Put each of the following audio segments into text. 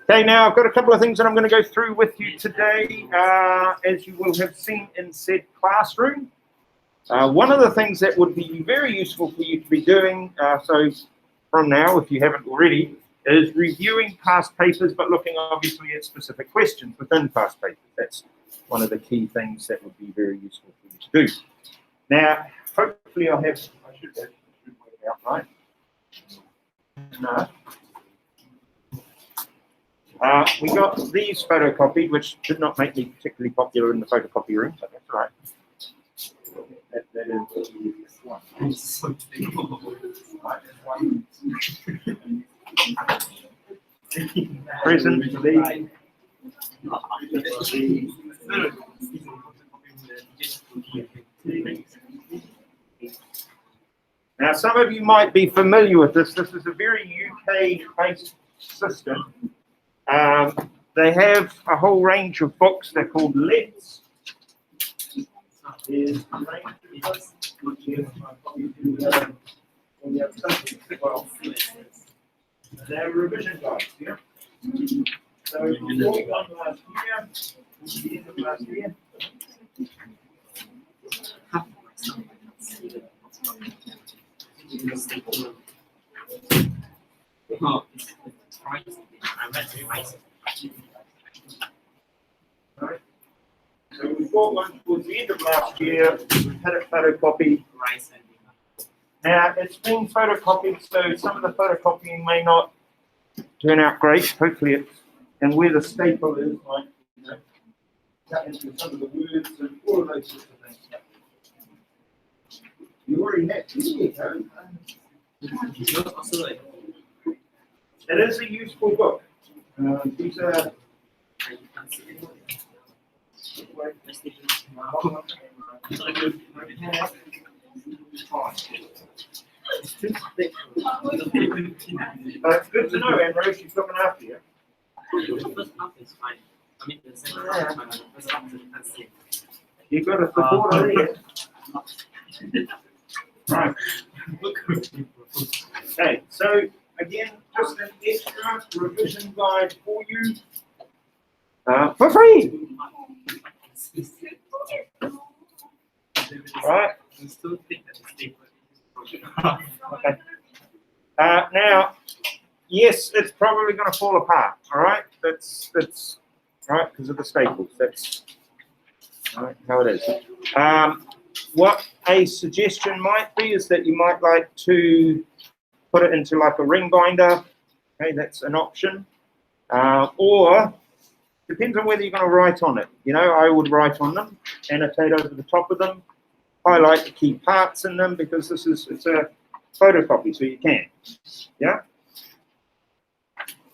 Okay, now I've got a couple of things that I'm going to go through with you today. As you will have seen in said classroom, one of the things that would be very useful for you to be doing, so from now, if you haven't already, is reviewing past papers, but looking obviously at specific questions within past papers. That's one of the key things that would be very useful for you to do. Now, hopefully I should work it out right. No. We got these photocopied, which did not make me particularly popular in the photocopy room, but that's all right. That is one. Present to be. Now, some of you might be familiar with this. This is a very UK-based system. They have a whole range of books. They're called LETs. They're revision guides, yeah? So before we got last year, the end of last year. Right. So we bought one towards the end of last year. We had it photocopied. Now it's been photocopied, so some of the photocopying may not turn out great. Hopefully it's, and where the staple is, like, you know, cut into some of the words and all of those sorts of things. You already have. It is a useful book. These are. It's good to know, Andrew. She's looking after you. The first half is fine. I mean, the second half is fine. The first half you can't see. You've got a supporter here. Right. Okay, so again, just an extra revision guide for you for free. Right. Okay. Now, yes, it's probably going to fall apart. All right, that's right because of the staples. That's right, how it is. What a suggestion might be is that you might like to put it into like a ring binder. Okay, that's an option. Or depends on whether you're going to write on it. You know, I would write on them, annotate over the top of them, highlight the key parts in them because it's a photocopy, so you can. Yeah.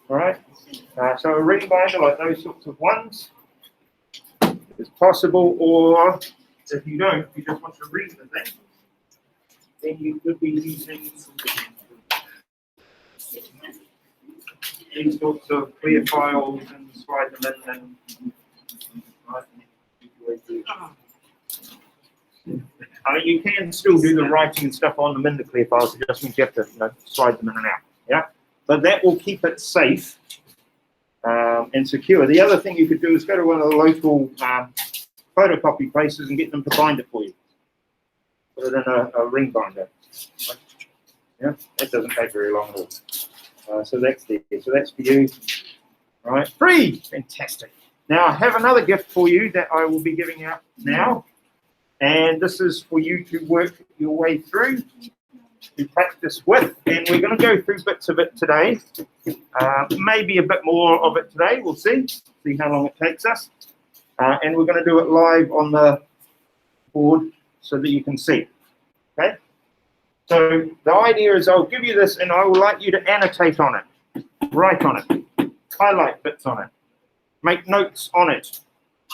All right. So a ring binder like those sorts of ones is possible, or if you don't, you just want to read the thing, then you could be using these sorts of clear files and slide them in and I mean, you can still do the writing and stuff on them in the clear files. It just means you have to, you know, slide them in and out. Yeah, but that will keep it safe and secure. The other thing you could do is go to one of the local photocopy places and get them to bind it for you. Put it in a ring binder. Yeah, that doesn't take very long at all. So that's there. So that's for you. All right, free. Fantastic. Now I have another gift for you that I will be giving out now. And this is for you to work your way through, to practice with. And we're going to go through bits of it today. Maybe a bit more of it today. We'll see how long it takes us. And we're going to do it live on the board so that you can see. Okay? So the idea is I'll give you this and I would like you to annotate on it, write on it, highlight bits on it, make notes on it.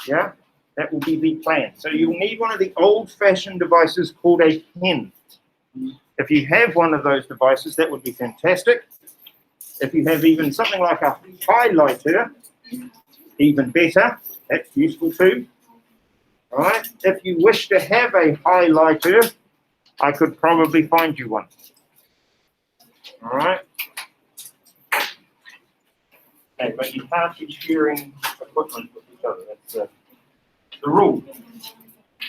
Yeah? That will be the plan. So you'll need one of the old-fashioned devices called a pen. If you have one of those devices, that would be fantastic. If you have even something like a highlighter, even better. That's useful too. All right. If you wish to have a highlighter, I could probably find you one. All right. Okay, but you can't be sharing equipment with each other. That's the rule.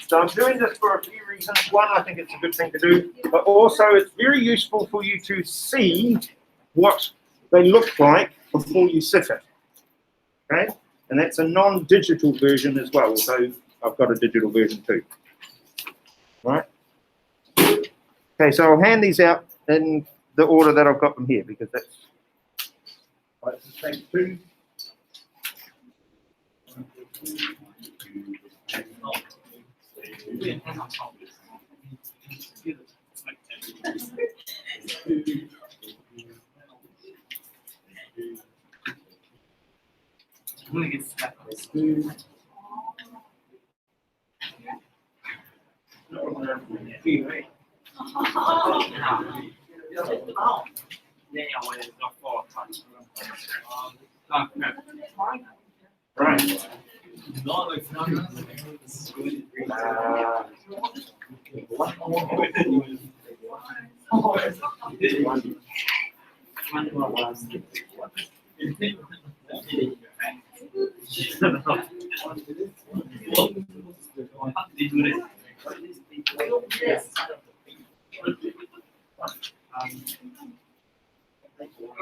So I'm doing this for a few reasons. One, I think it's a good thing to do, but also it's very useful for you to see what they look like before you sit it. Okay? And that's a non-digital version as well, although I've got a digital version too. Right? Okay, so I'll hand these out in the order that I've got them here, because that's right. So take two. I'm gonna get stuck on this. Right.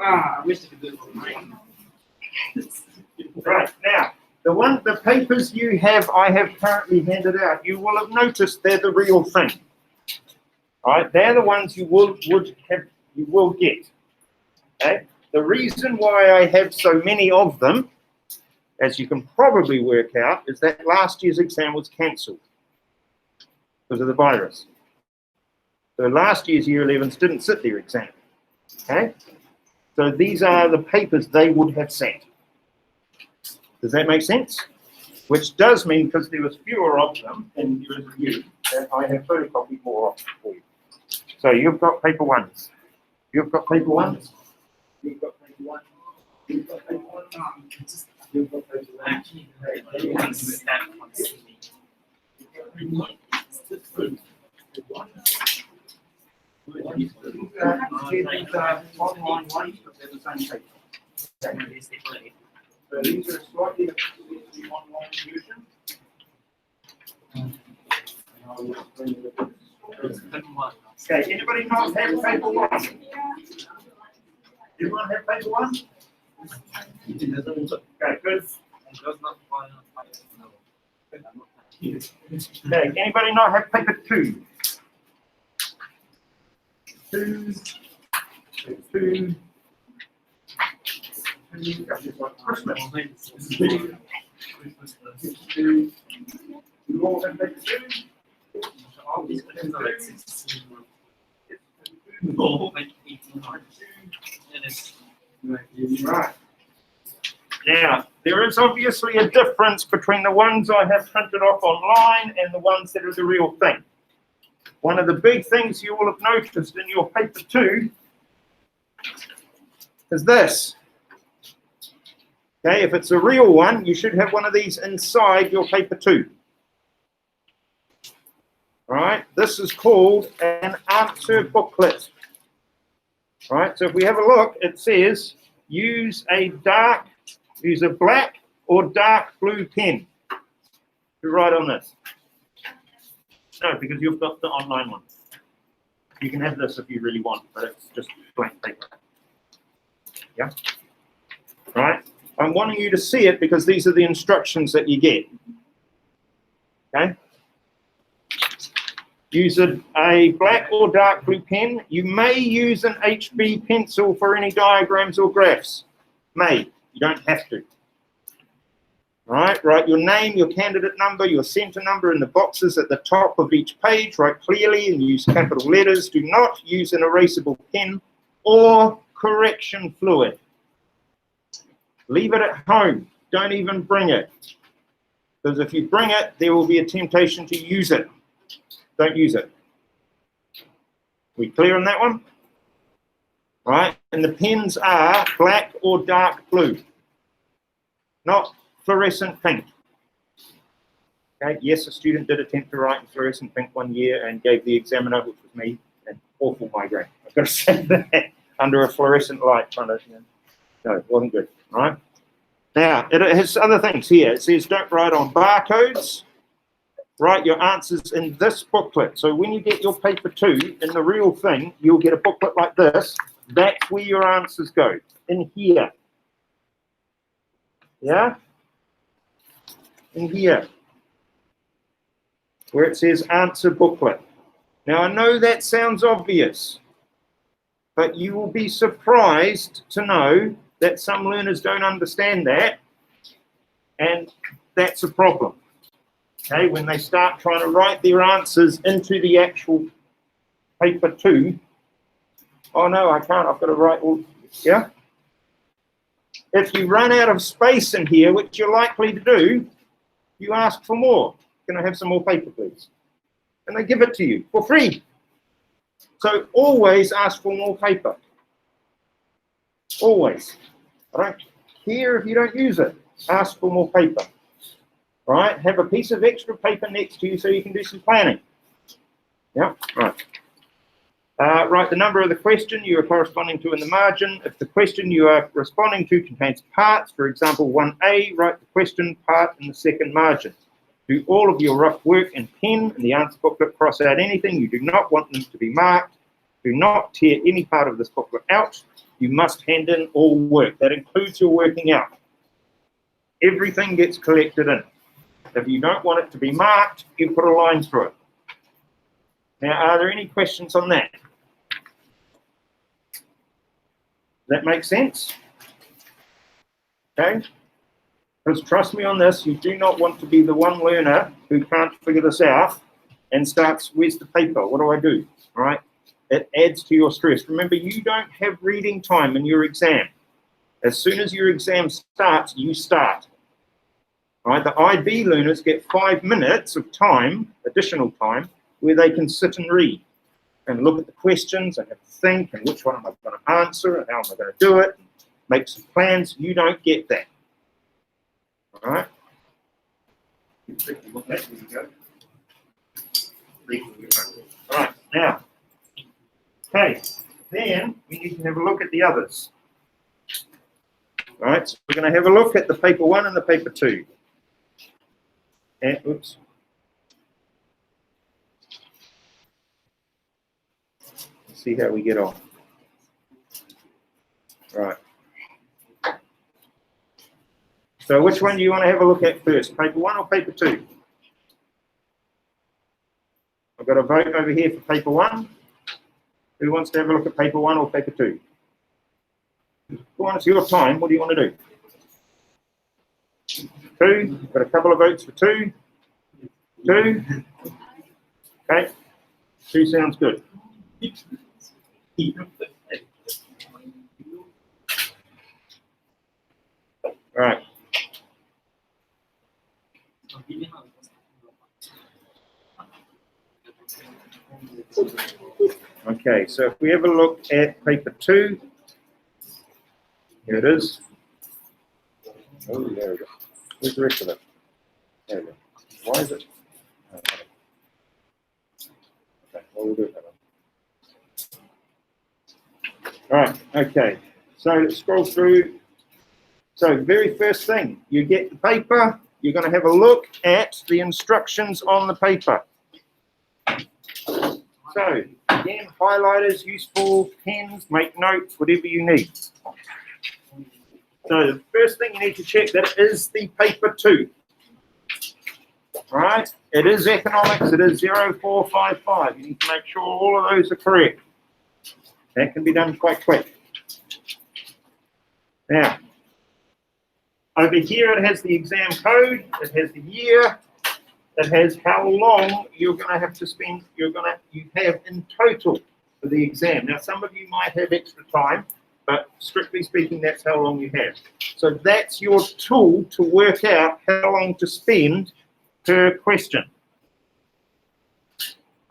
I wish I could do it for mine. Right, now, the papers you have, I have currently handed out, you will have noticed they're the real thing. All right, they're the ones you will get. Okay? The reason why I have so many of them, as you can probably work out, is that last year's exam was cancelled because of the virus. So last year's Year 11s didn't sit their exam. Okay? So these are the papers they would have sat. Does that make sense? Which does mean, because there was fewer of them in your review, that I have photocopied more of them for you. So you've got paper ones. You've got paper ones. You've got paper one. You've got paper one. You've got paper one. Actually, I want to stand on CV. Online ones, but they're the same paper. So these are slightly the online version. Okay, anybody not have paper one? Everyone have paper one? Okay, good. Okay, anybody not have paper two? Two. Christmas. You all have paper two? All these questions are like 16 months. No, like 18 months. And it's Right. Now, there is obviously a difference between the ones I have printed off online and the ones that are the real thing. One of the big things you will have noticed in your paper two is this. Okay, if it's a real one, you should have one of these inside your paper two. All right, this is called an answer booklet. All right, so if we have a look, it says use a black or dark blue pen to write on this. No, because you've got the online one. You can have this if you really want, but it's just blank paper. Yeah? All right? I'm wanting you to see it because these are the instructions that you get. Okay? Use a black or dark blue pen. You may use an HB pencil for any diagrams or graphs. May. You don't have to. All right, write your name, your candidate number, your center number in the boxes at the top of each page. Write clearly and use capital letters. Do not use an erasable pen or correction fluid. Leave it at home. Don't even bring it. Because if you bring it, there will be a temptation to use it. Don't use it. We clear on that one? Right, and the pens are black or dark blue, not fluorescent pink. Okay, yes, a student did attempt to write in fluorescent pink one year and gave the examiner, which was me, an awful migraine. I've got to say that, under a fluorescent light, trying to, no, it wasn't good. All right, Now, it has other things here. It says don't write on barcodes. Write your answers in this booklet. So when you get your paper 2 in the real thing, you'll get a booklet like this. That's where your answers go, in here. Yeah? In here. Where it says answer booklet. Now, I know that sounds obvious, but you will be surprised to know that some learners don't understand that, and that's a problem. Okay, when they start trying to write their answers into the actual paper 2, oh no, I can't, I've got to write all, yeah? If you run out of space in here, which you're likely to do, you ask for more. Can I have some more paper, please? And they give it to you for free. So always ask for more paper. Always. I don't care if you don't use it. Ask for more paper. Right? Have a piece of extra paper next to you so you can do some planning. Yeah, right. Write the number of the question you are corresponding to in the margin. If the question you are responding to contains parts, for example, 1A, write the question part in the second margin. Do all of your rough work in pen and the answer booklet, cross out anything you do not want them to be marked. Do not tear any part of this booklet out. You must hand in all work. That includes your working out. Everything gets collected in. If you don't want it to be marked, you put a line through it. Now, are there any questions on that? That makes sense? Okay? Because trust me on this, you do not want to be the one learner who can't figure this out and starts, where's the paper? What do I do? All right? It adds to your stress. Remember, you don't have reading time in your exam. As soon as your exam starts, you start. All right? The IB learners get 5 minutes of time, additional time, where they can sit and read and look at the questions and have to think and which one am I going to answer and how am I going to do it, and make some plans. You don't get that. All right? All right, now, okay, then we need to have a look at the others. All right, so we're going to have a look at the paper 1 and the paper 2. And, oops. Let's see how we get on. Right. So which one do you want to have a look at first, paper 1 or paper 2? I've got a vote over here for paper 1. Who wants to have a look at paper 1 or paper 2? Go on, it's your time. What do you want to do? 2. Got a couple of votes for 2. 2. Okay. 2 sounds good. All right. Okay, so if we have a look at paper 2, here it is. Oh, there we go. Where's the rest of it? There we go. Why is it? Oh, okay, well, we'll do it that way. All right, okay. So let's scroll through. So very first thing, you get the paper, you're going to have a look at the instructions on the paper. So, again, highlighters, useful, pens, make notes, whatever you need. So the first thing you need to check that it is the paper 2. Right? It is economics, it is 0455. You need to make sure all of those are correct. That can be done quite quick. Now, over here it has the exam code, it has the year, it has how long you're going to have to spend, you have in total for the exam. Now, some of you might have extra time, but strictly speaking, that's how long you have. So that's your tool to work out how long to spend per question.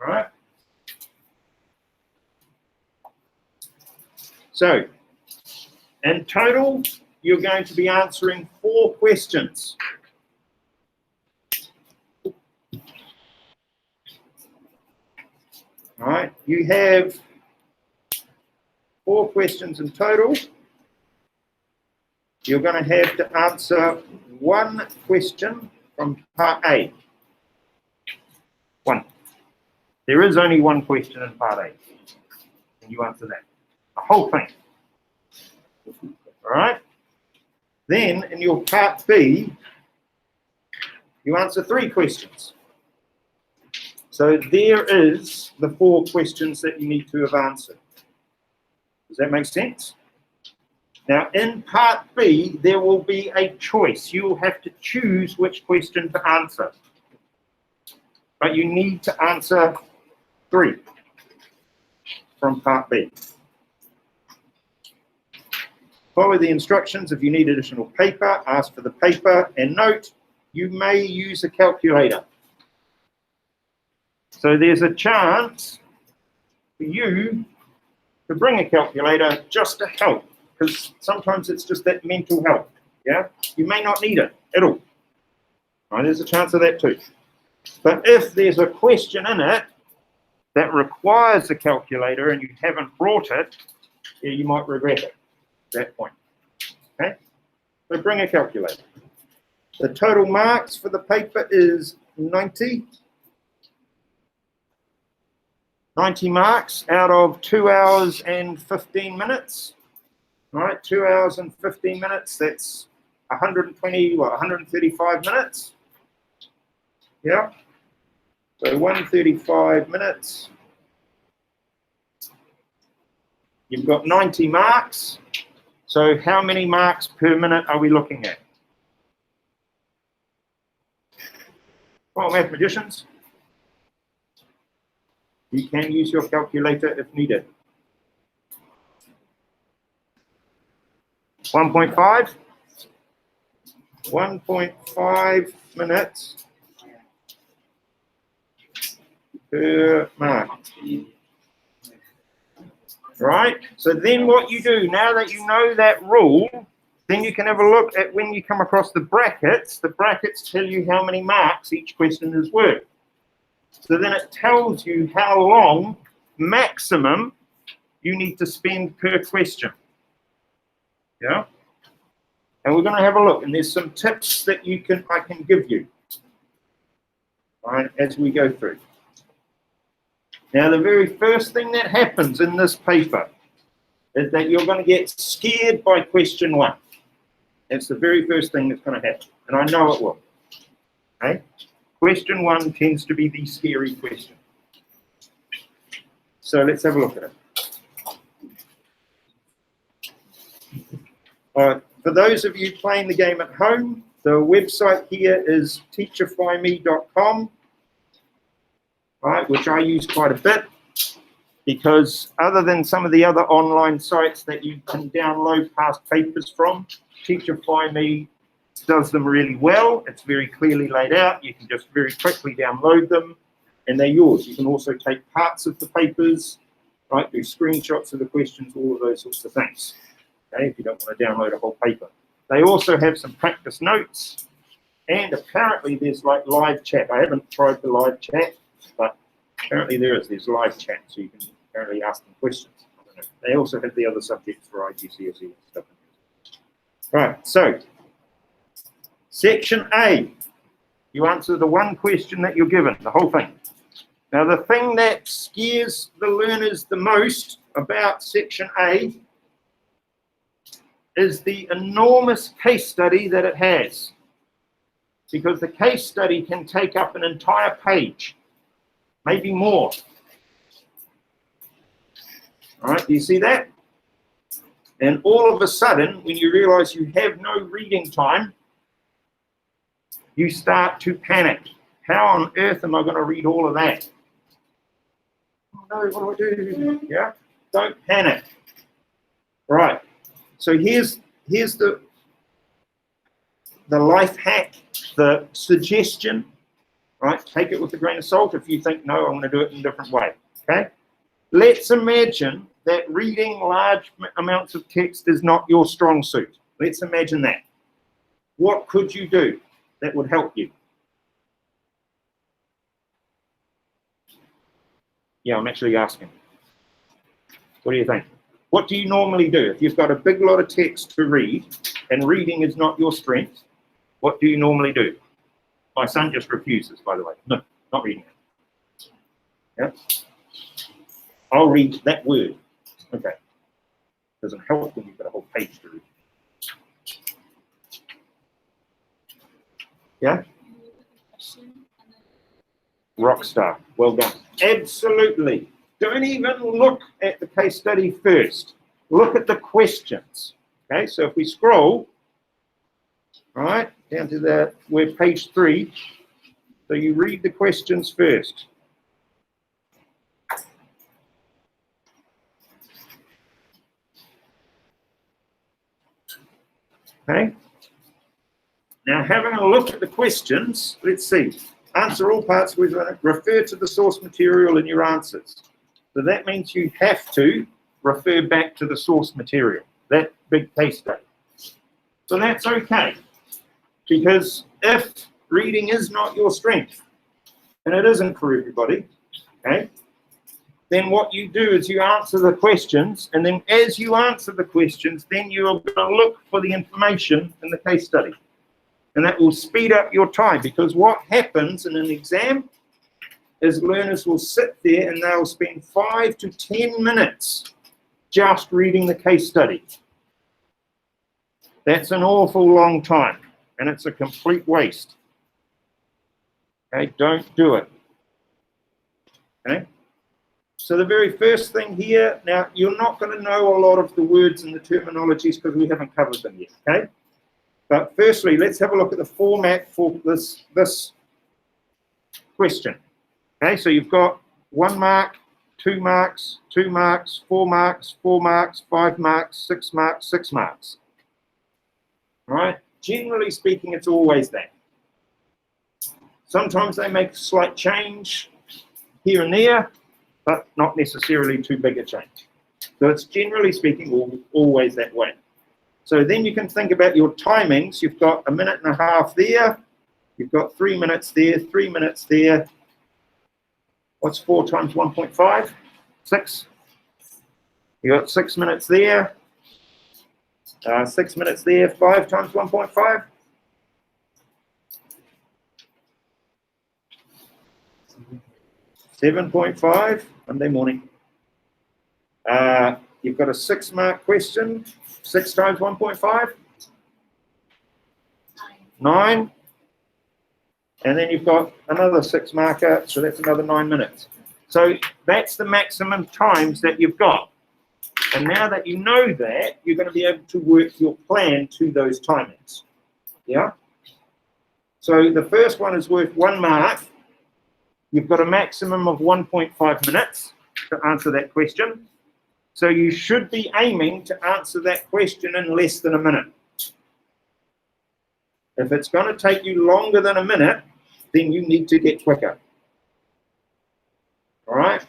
All right? So, in total, you're going to be answering 4 questions. All right, you have 4 questions in total. you're going to have to answer one question from part A. One. There is only one question in part A. And you answer that. The whole thing. All right? Then, in your part B, you answer 3 questions. So there is the 4 questions that you need to have answered. Does that make sense? Now, in part B, there will be a choice. You will have to choose which question to answer. But you need to answer 3 from part B. Follow the instructions. If you need additional paper, ask for the paper, and note, you may use a calculator. So there's a chance for you to bring a calculator just to help, because sometimes it's just that mental help. Yeah, you may not need it at all. Right, there's a chance of that too. But if there's a question in it that requires a calculator and you haven't brought it, yeah, you might regret it at that point. Okay, so bring a calculator. The total marks for the paper is 90. 90 marks out of 2 hours and 15 minutes. All right, 2 hours and 15 minutes, that's 135 minutes. Yeah, so 135 minutes. You've got 90 marks. So how many marks per minute are we looking at? Well, mathematicians, you can use your calculator if needed. 1.5? 1.5 minutes per mark. Right? So then what you do, now that you know that rule, then you can have a look at when you come across the brackets tell you how many marks each question is worth. So then it tells you how long maximum you need to spend per question. Yeah? And we're going to have a look, and there's some tips that I can give you, right, as we go through. Now, the very first thing that happens in this paper is that you're going to get scared by question 1. That's the very first thing that's going to happen, and I know it will. Okay? Question 1 tends to be the scary question. So let's have a look at it. All right, for those of you playing the game at home, the website here is teacherflyme.com, right, which I use quite a bit, because other than some of the other online sites that you can download past papers from, Teacherflyme does them really well. It's very clearly laid out. You can just very quickly download them, and they're yours. You can also take parts of the papers, right, do screenshots of the questions, all of those sorts of things. Okay, if you don't want to download a whole paper. They also have some practice notes, and apparently there's like live chat. I haven't tried the live chat, but apparently there's live chat, so you can apparently ask them questions. I don't know. They also have the other subjects for IGCSE and stuff. Right, so section A, you answer the one question that you're given, the whole thing. Now, the thing that scares the learners the most about section A is the enormous case study that it has, because the case study can take up an entire page, maybe more. All right, do you see that? And all of a sudden, when you realize you have no reading time, you start to panic. How on earth am I going to read all of that? Oh no, what do I do? Yeah, don't panic. Right. So here's the life hack, the suggestion, right? Take it with a grain of salt if you think, no, I'm going to do it in a different way, okay? Let's imagine that reading large amounts of text is not your strong suit. Let's imagine that. What could you do that would help you? Yeah, I'm actually asking. What do you think? What do you normally do? If you've got a big lot of text to read and reading is not your strength, what do you normally do? My son just refuses, by the way. No, not reading it. Yeah? I'll read that word. Okay. Doesn't help when you've got a whole page to read. Yeah? Rockstar. Well done. Absolutely. Don't even look at the case study first. Look at the questions. Okay, so if we scroll, all right, down to the, we're page 3. So you read the questions first. Okay. Now, having a look at the questions, let's see. Answer all parts with refer to the source material in your answers. So that means you have to refer back to the source material, that big case study. So that's okay, because if reading is not your strength, and it isn't for everybody, okay, then what you do is you answer the questions, and then as you answer the questions, then you're going to look for the information in the case study. And that will speed up your time, because what happens in an exam is learners will sit there and they'll spend 5 to 10 minutes just reading the case study. That's an awful long time, and it's a complete waste. Okay, don't do it. Okay? So the very first thing here, now you're not going to know a lot of the words and the terminologies because we haven't covered them yet, okay? But firstly, let's have a look at the format for this question. Okay, so you've got 1 mark, 2 marks, 2 marks, 4 marks, 4 marks, 5 marks, 6 marks, 6 marks. All right, generally speaking, it's always that. Sometimes they make a slight change here and there, but not necessarily too big a change. So it's generally speaking always that way. So then you can think about your timings. You've got 1.5 minutes there. You've got 3 minutes there, 3 minutes there. What's 4 times 1.5? 6. You got 6 minutes there. 6 minutes there. 5 times 1.5. 7.5. Monday morning. You've got a 6-mark question. 6 times 1.5? 9. And then you've got another 6 marker, so that's another 9 minutes. So that's the maximum times that you've got. And now that you know that, you're going to be able to work your plan to those timings. Yeah? So the first one is worth 1 mark. You've got a maximum of 1.5 minutes to answer that question. So you should be aiming to answer that question in less than a minute. If it's going to take you longer than a minute, then you need to get quicker. All right?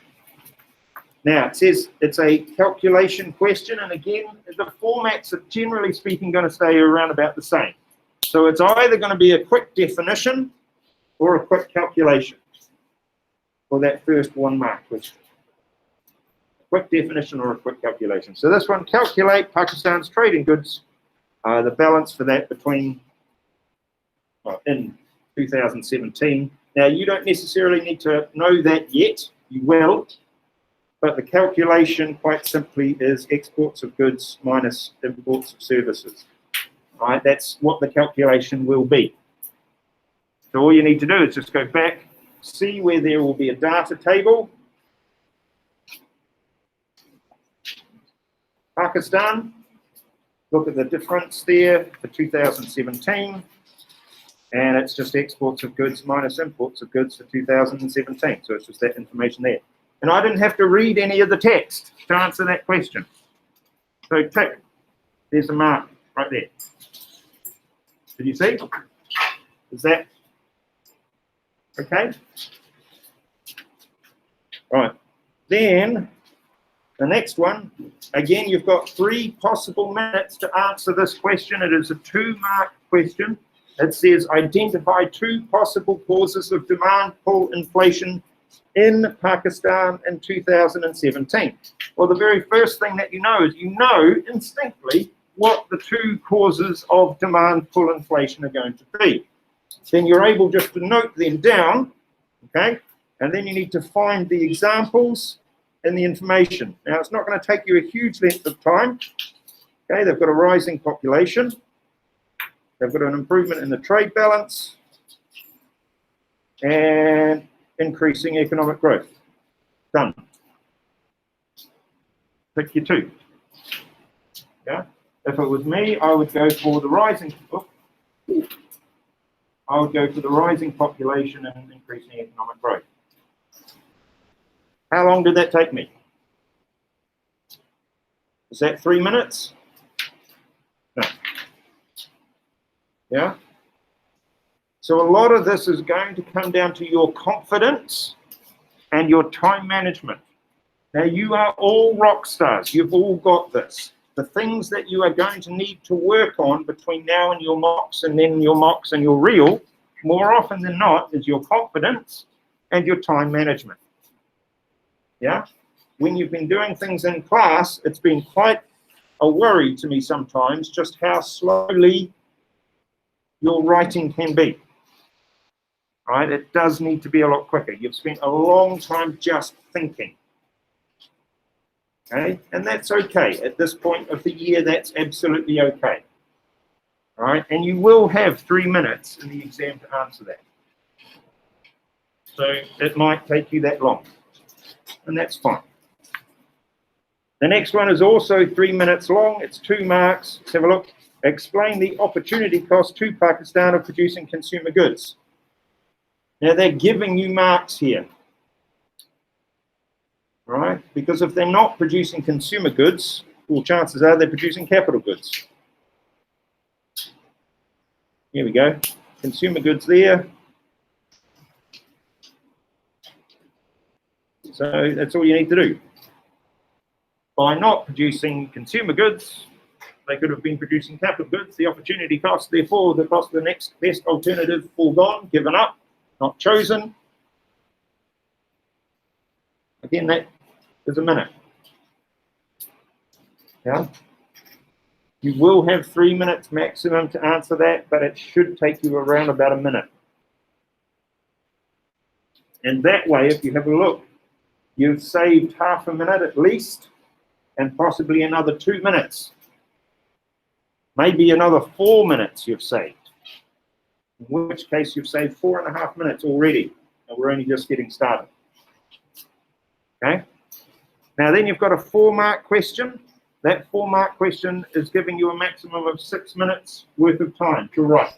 Now, it says it's a calculation question, and again, the formats are generally speaking going to stay around about the same. So it's either going to be a quick definition or a quick calculation for that first 1 mark question. Quick definition or a quick calculation. So this one, calculate Pakistan's trading goods, the balance for that between, in 2017. Now, you don't necessarily need to know that yet. You will. But the calculation, quite simply, is exports of goods minus imports of services. All right, that's what the calculation will be. So all you need to do is just go back, see where there will be a data table. Pakistan, look at the difference there for 2017, and it's just exports of goods minus imports of goods for 2017. So it's just that information there. And I didn't have to read any of the text to answer that question. So tick, there's a mark right there. Did you see? Is that okay? Right. Then the next one, again, you've got 3 possible minutes to answer this question. It is a 2-mark question. It says identify 2 possible causes of demand pull inflation in Pakistan in 2017? Well, the very first thing that you know is you know instinctively what the two causes of demand pull inflation are going to be. Then you're able just to note them down, okay? And then you need to find the examples and the information. Now, it's not going to take you a huge length of time. Okay, they've got a rising population. They've got an improvement in the trade balance and increasing economic growth. Done. Pick your two. Yeah. If it was me, I would go for the rising. I would go for the rising population and increasing economic growth. How long did that take me? Is that 3 minutes? No. Yeah? So a lot of this is going to come down to your confidence and your time management. Now, you are all rock stars. You've all got this. The things that you are going to need to work on between now and your mocks and then your mocks and your real, more often than not, is your confidence and your time management. Yeah? When you've been doing things in class, it's been quite a worry to me sometimes just how slowly your writing can be. Right? It does need to be a lot quicker. You've spent a long time just thinking. Okay? And that's okay. At this point of the year, that's absolutely okay. All right? And you will have 3 minutes in the exam to answer that. So it might take you that long. And that's fine. The next one is also 3 minutes long. It's 2 marks. Let's have a look. Explain the opportunity cost to Pakistan of producing consumer goods. Now, they're giving you marks here. Right? Because if they're not producing consumer goods, well, chances are they're producing capital goods. Here we go. Consumer goods there. So that's all you need to do. By not producing consumer goods, they could have been producing capital goods. The opportunity cost, therefore, the cost of the next best alternative, foregone, given up, not chosen. Again, that is a minute. Yeah. You will have 3 minutes maximum to answer that, but it should take you around about a minute. And that way, if you have a look, you've saved half a minute at least, and possibly another 2 minutes. Maybe another 4 minutes you've saved. In which case you've saved 4.5 minutes already, and we're only just getting started. Okay? Now then you've got a 4-mark question. That 4-mark question is giving you a maximum of 6 minutes worth of time to write.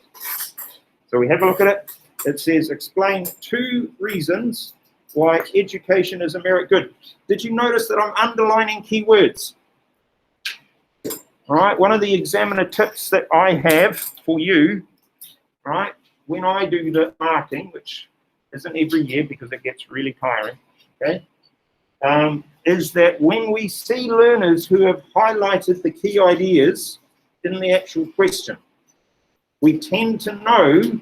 So we have a look at it. It says, explain 2 reasons why education is a merit good. Did you notice that I'm underlining keywords? All right, one of the examiner tips that I have for you, right, when I do the marking, which isn't every year because it gets really tiring, okay, is that when we see learners who have highlighted the key ideas in the actual question, we tend to know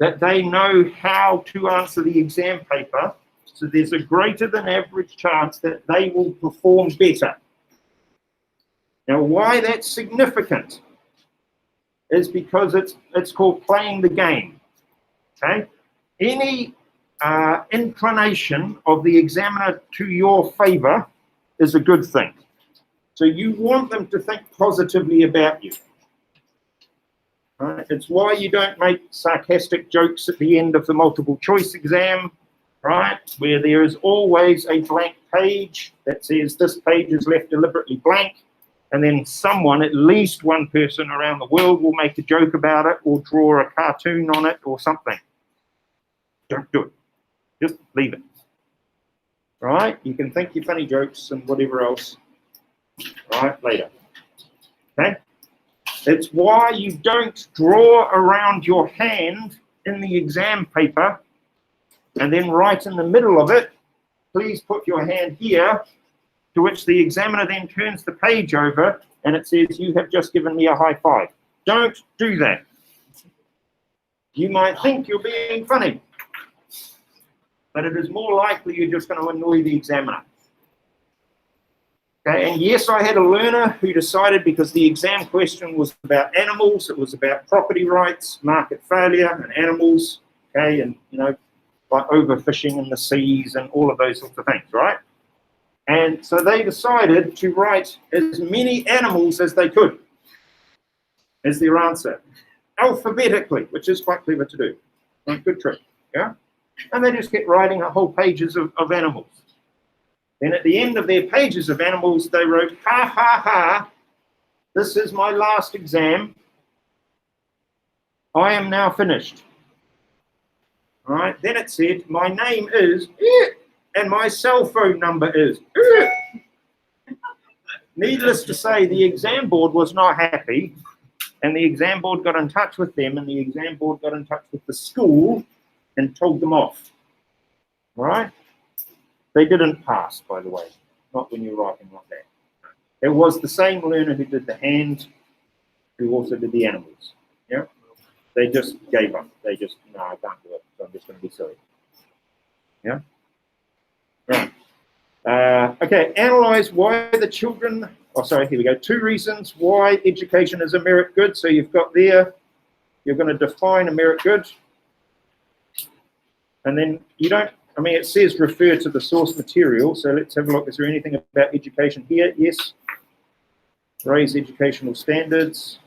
that they know how to answer the exam paper, so there's a greater than average chance that they will perform better. Now, why that's significant is because it's called playing the game, okay? Any inclination of the examiner to your favor is a good thing. So you want them to think positively about you. Right? It's why you don't make sarcastic jokes at the end of the multiple choice exam, right? Where there is always a blank page that says this page is left deliberately blank, and then someone, at least one person around the world, will make a joke about it or draw a cartoon on it or something. Don't do it. Just leave it. Right? You can think your funny jokes and whatever else, right, later. Okay? It's why you don't draw around your hand in the exam paper and then right in the middle of it, please put your hand here, to which the examiner then turns the page over and it says, you have just given me a high five. Don't do that. You might think you're being funny. but it is more likely you're just going to annoy the examiner. Okay, and yes, I had a learner who decided, because the exam question was about animals, it was about property rights, market failure, and animals, okay, and, you know, like overfishing in the seas and all of those sorts of things, right? And so they decided to write as many animals as they could as their answer, alphabetically, which is quite clever to do. Right, good trick, yeah? And they just kept writing whole pages of animals. Then at the end of their pages of animals, they wrote, ha, ha, ha, this is my last exam. I am now finished. All right, then it said, my name is, and my cell phone number is. Needless to say, the exam board was not happy, and the exam board got in touch with them, and the exam board got in touch with the school and told them off. All right? They didn't pass, by the way, not when you're writing like that. It was the same learner who did the hand, who also did the animals. Yeah? They just gave up. They just, no, I can't do it, so I'm just going to be silly. Yeah? Right. Okay, analyze why the children, oh, sorry, here we go. 2 reasons why education is a merit good. So you've got there, you're going to define a merit good. And then you don't, I mean, it says refer to the source material. So let's have a look. Is there anything about education here? Yes. Raise educational standards.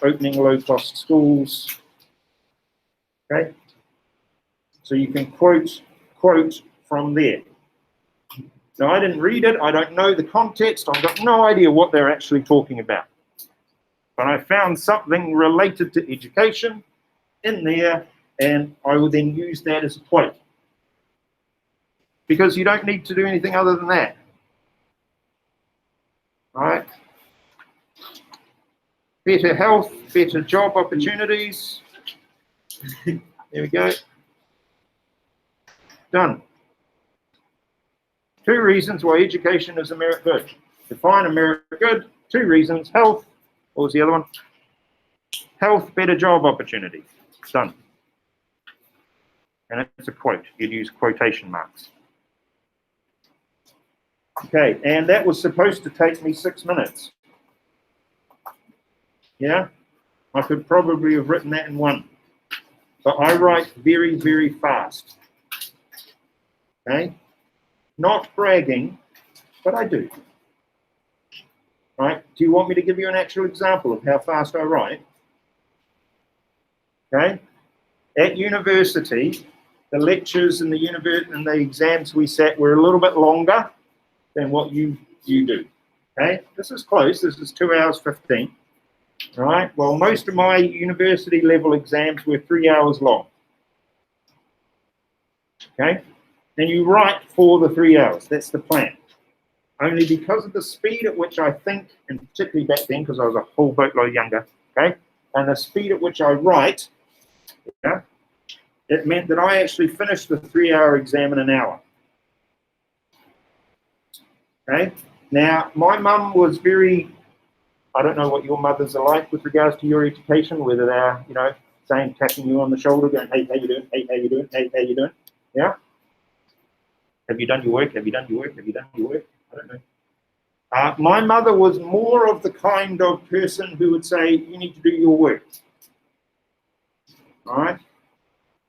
Opening low-cost schools. Okay. So you can quote from there. Now, I didn't read it. I don't know the context. I've got no idea what they're actually talking about. But I found something related to education in there, and I will then use that as a quote. Because you don't need to do anything other than that. All right? Better health, better job opportunities. There we go. Done. 2 reasons why education is a merit good. Define a merit good. 2 reasons. Health. What was the other one? Health, better job opportunities. Done. And it's a quote. You'd use quotation marks. Okay, and that was supposed to take me 6 minutes. Yeah? I could probably have written that in 1. But I write very, very fast. Okay? Not bragging, but I do. Right? Do you want me to give you an actual example of how fast I write? Okay? At university, the lectures and the exams we sat were a little bit longer than what you do. Okay? This is close. This is 2 hours 15. Right? Well, most of my university level exams were 3 hours long. Okay? And you write for the 3 hours. That's the plan. Only because of the speed at which I think, and particularly back then, because I was a whole boatload younger, okay, and the speed at which I write, yeah, it meant that I actually finished the 3-hour exam in an hour. Okay? Now, my mum was very, I don't know what your mothers are like with regards to your education, whether they're, you know, saying, tapping you on the shoulder, going, hey, how you doing? Hey, how you doing? Hey, how you doing? Yeah? Have you done your work? Have you done your work? Have you done your work? I don't know. My mother was more of the kind of person who would say, you need to do your work. All right?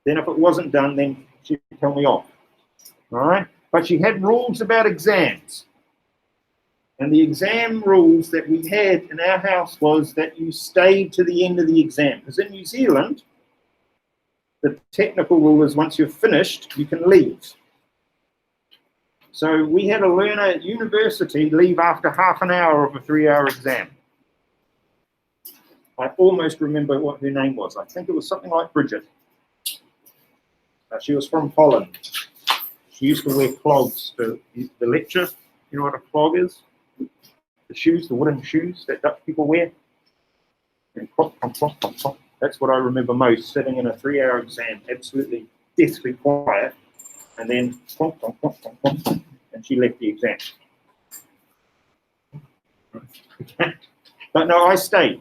Then if it wasn't done, then she'd tell me off. All right? But she had rules about exams. And the exam rules that we had in our house was that you stayed to the end of the exam. Because in New Zealand, the technical rule is once you're finished, you can leave. So we had a learner at university leave after half an hour of a 3-hour exam. I almost remember what her name was. I think it was something like Bridget. She was from Holland. She used to wear clogs for the lecture. You know what a clog is? The shoes, the wooden shoes that Dutch people wear. And clop, clop, clop, clop, clop. That's what I remember most, sitting in a 3-hour exam, absolutely deathly quiet. And then, clomp, clomp, clomp, clomp, clomp, and she left the exam. But no, I stayed.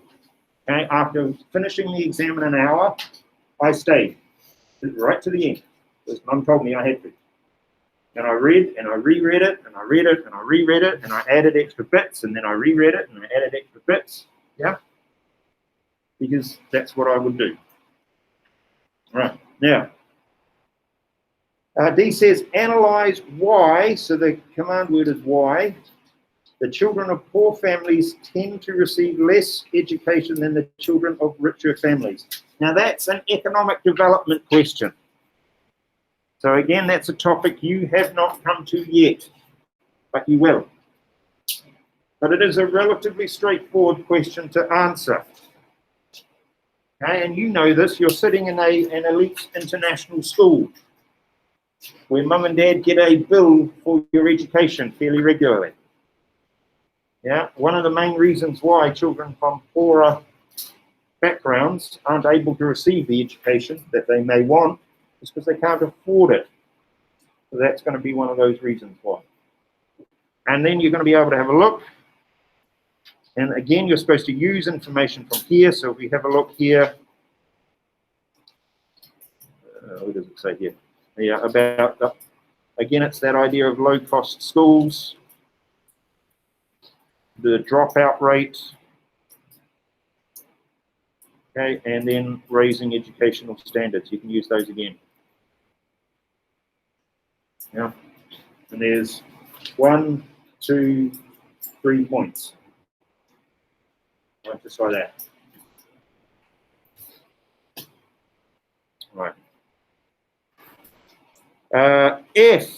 Okay? After finishing the exam in an hour, I stayed right to the end. Because Mum told me I had to. And I read and I reread it and I read it and I reread it and I added extra bits and then I reread it and I added extra bits. Yeah? Because that's what I would do. Right. Now, D says analyze why, so the command word is why, the children of poor families tend to receive less education than the children of richer families. Now that's an economic development question. So again, that's a topic you have not come to yet, but you will. But it is a relatively straightforward question to answer. Okay, and you know this, you're sitting in an elite international school where mum and dad get a bill for your education fairly regularly. Yeah, one of the main reasons why children from poorer backgrounds aren't able to receive the education that they may want is because they can't afford it. So that's going to be one of those reasons why. And then you're going to be able to have a look. And again, you're supposed to use information from here. So if we have a look here, what does it say here? Yeah, about, again, it's that idea of low-cost schools, the dropout rate, okay, and then raising educational standards. You can use those again. Yeah, and there's 1, 2, 3 points. Right, just like that. Right. F.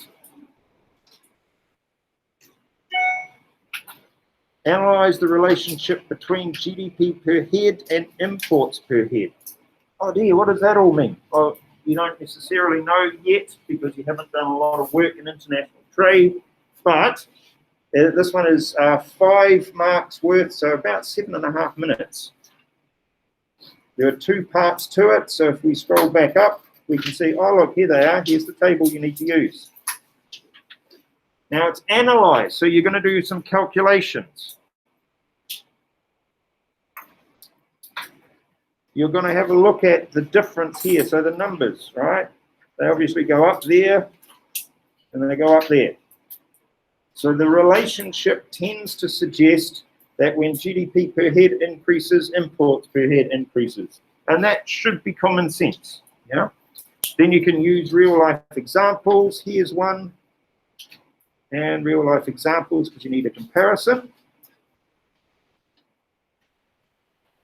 Analyze the relationship between GDP per head and imports per head. Oh dear, what does that all mean? Well, you don't necessarily know yet because you haven't done a lot of work in international trade, but this one is 5 marks worth, so about 7.5 minutes. There are 2 parts to it, so if we scroll back up, we can see, oh look, here they are, here's the table you need to use. Now it's analyze, so you're going to do some calculations. You're going to have a look at the difference here, so the numbers, right? They obviously go up there, and then they go up there. So the relationship tends to suggest that when GDP per head increases, imports per head increases. And that should be common sense, yeah? Then you can use real-life examples. Here's one. And real-life examples, because you need a comparison.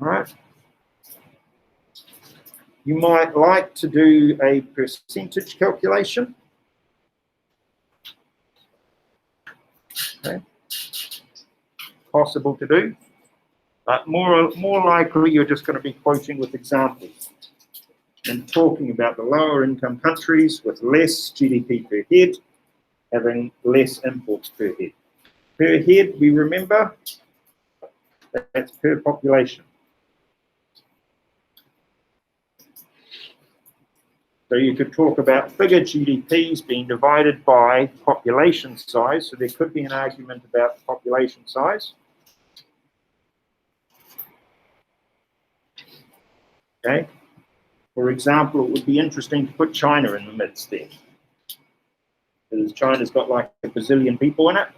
All right. You might like to do a percentage calculation. Okay. Possible to do, but more likely you're just going to be quoting with examples and talking about the lower income countries with less GDP per head having less imports per head. Per head, we remember, that's per population. So you could talk about bigger GDPs being divided by population size. So there could be an argument about population size. Okay. For example, it would be interesting to put China in the midst there. Because China's got like a bazillion people in it.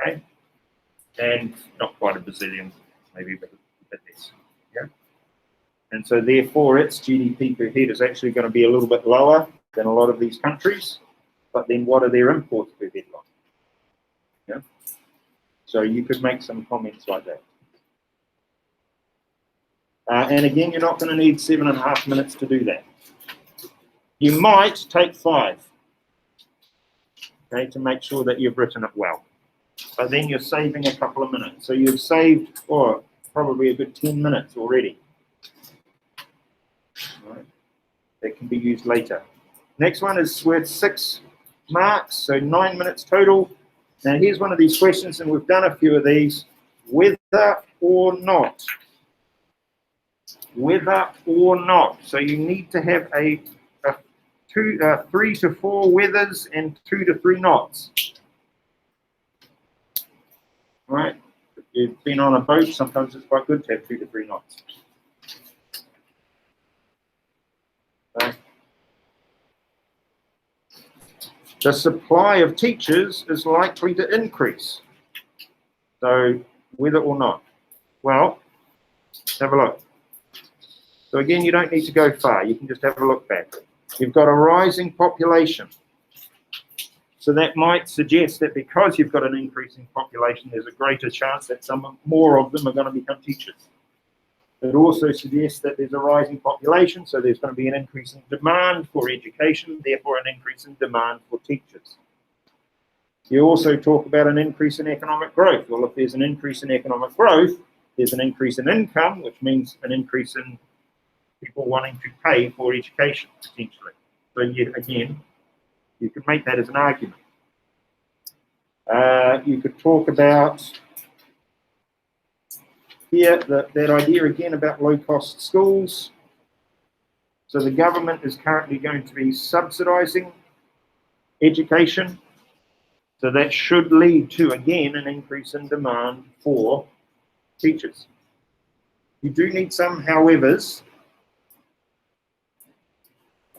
Okay. And not quite a bazillion, maybe a bit less. Yeah. And so therefore its GDP per head is actually going to be a little bit lower than a lot of these countries. But then what are their imports per head like? Yeah. So you could make some comments like that. And again, you're not going to need 7.5 minutes to do that. You might take 5, okay, to make sure that you've written it well. But then you're saving a couple of minutes. So you've saved, probably a good 10 minutes already. Right. That can be used later. Next one is worth 6 marks, so 9 minutes total. Now here's one of these questions, and we've done a few of these. Whether or not. Whether or not. So you need to have 3 to 4 weathers and 2 to 3 knots. Right? If you've been on a boat, sometimes it's quite good to have 2 to 3 knots. Okay. The supply of teachers is likely to increase. So whether or not. Well, have a look. So again, you don't need to go far. You can just have a look back. You've got a rising population. So that might suggest that because you've got an increasing population, there's a greater chance that some more of them are going to become teachers. It also suggests that there's a rising population, so there's going to be an increase in demand for education, therefore an increase in demand for teachers. You also talk about an increase in economic growth. Well, if there's an increase in economic growth, there's an increase in income, which means an increase in people wanting to pay for education, potentially. So again, you could make that as an argument. You could talk about here that idea again about low-cost schools. So the government is currently going to be subsidizing education. So that should lead to, again, an increase in demand for teachers. You do need some howevers.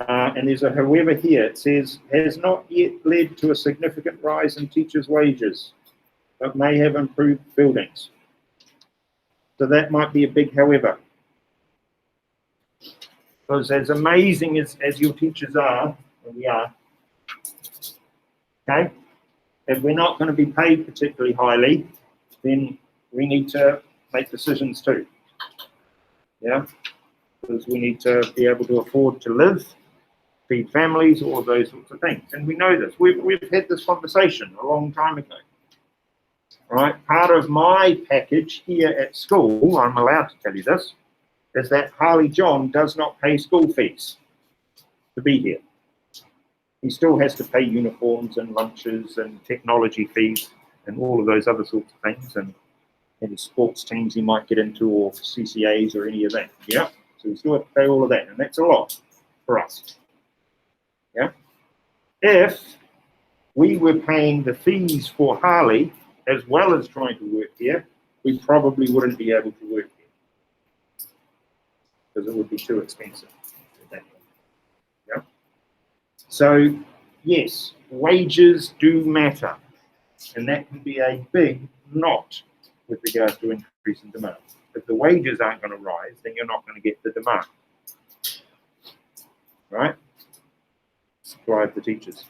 And there's a however here. It says, has not yet led to a significant rise in teachers' wages, but may have improved buildings. So that might be a big however. Because as amazing as your teachers are, and we are, okay, if we're not going to be paid particularly highly, then we need to make decisions too. Yeah, because we need to be able to afford to live, feed families, all those sorts of things. And we know this. We've had this conversation a long time ago. Right? Part of my package here at school, I'm allowed to tell you this, is that Harley John does not pay school fees to be here. He still has to pay uniforms and lunches and technology fees and all of those other sorts of things, and any sports teams he might get into, or CCAs or any of that. Yeah, so we still have to pay all of that, and that's a lot for us. Yeah, if we were paying the fees for Harley as well as trying to work here, we probably wouldn't be able to work here because it would be too expensive. Yeah. So yes, wages do matter, and that can be a big knot with regards to increase in demand. If the wages aren't going to rise, then you're not going to get the demand. Right? Supply of the teachers.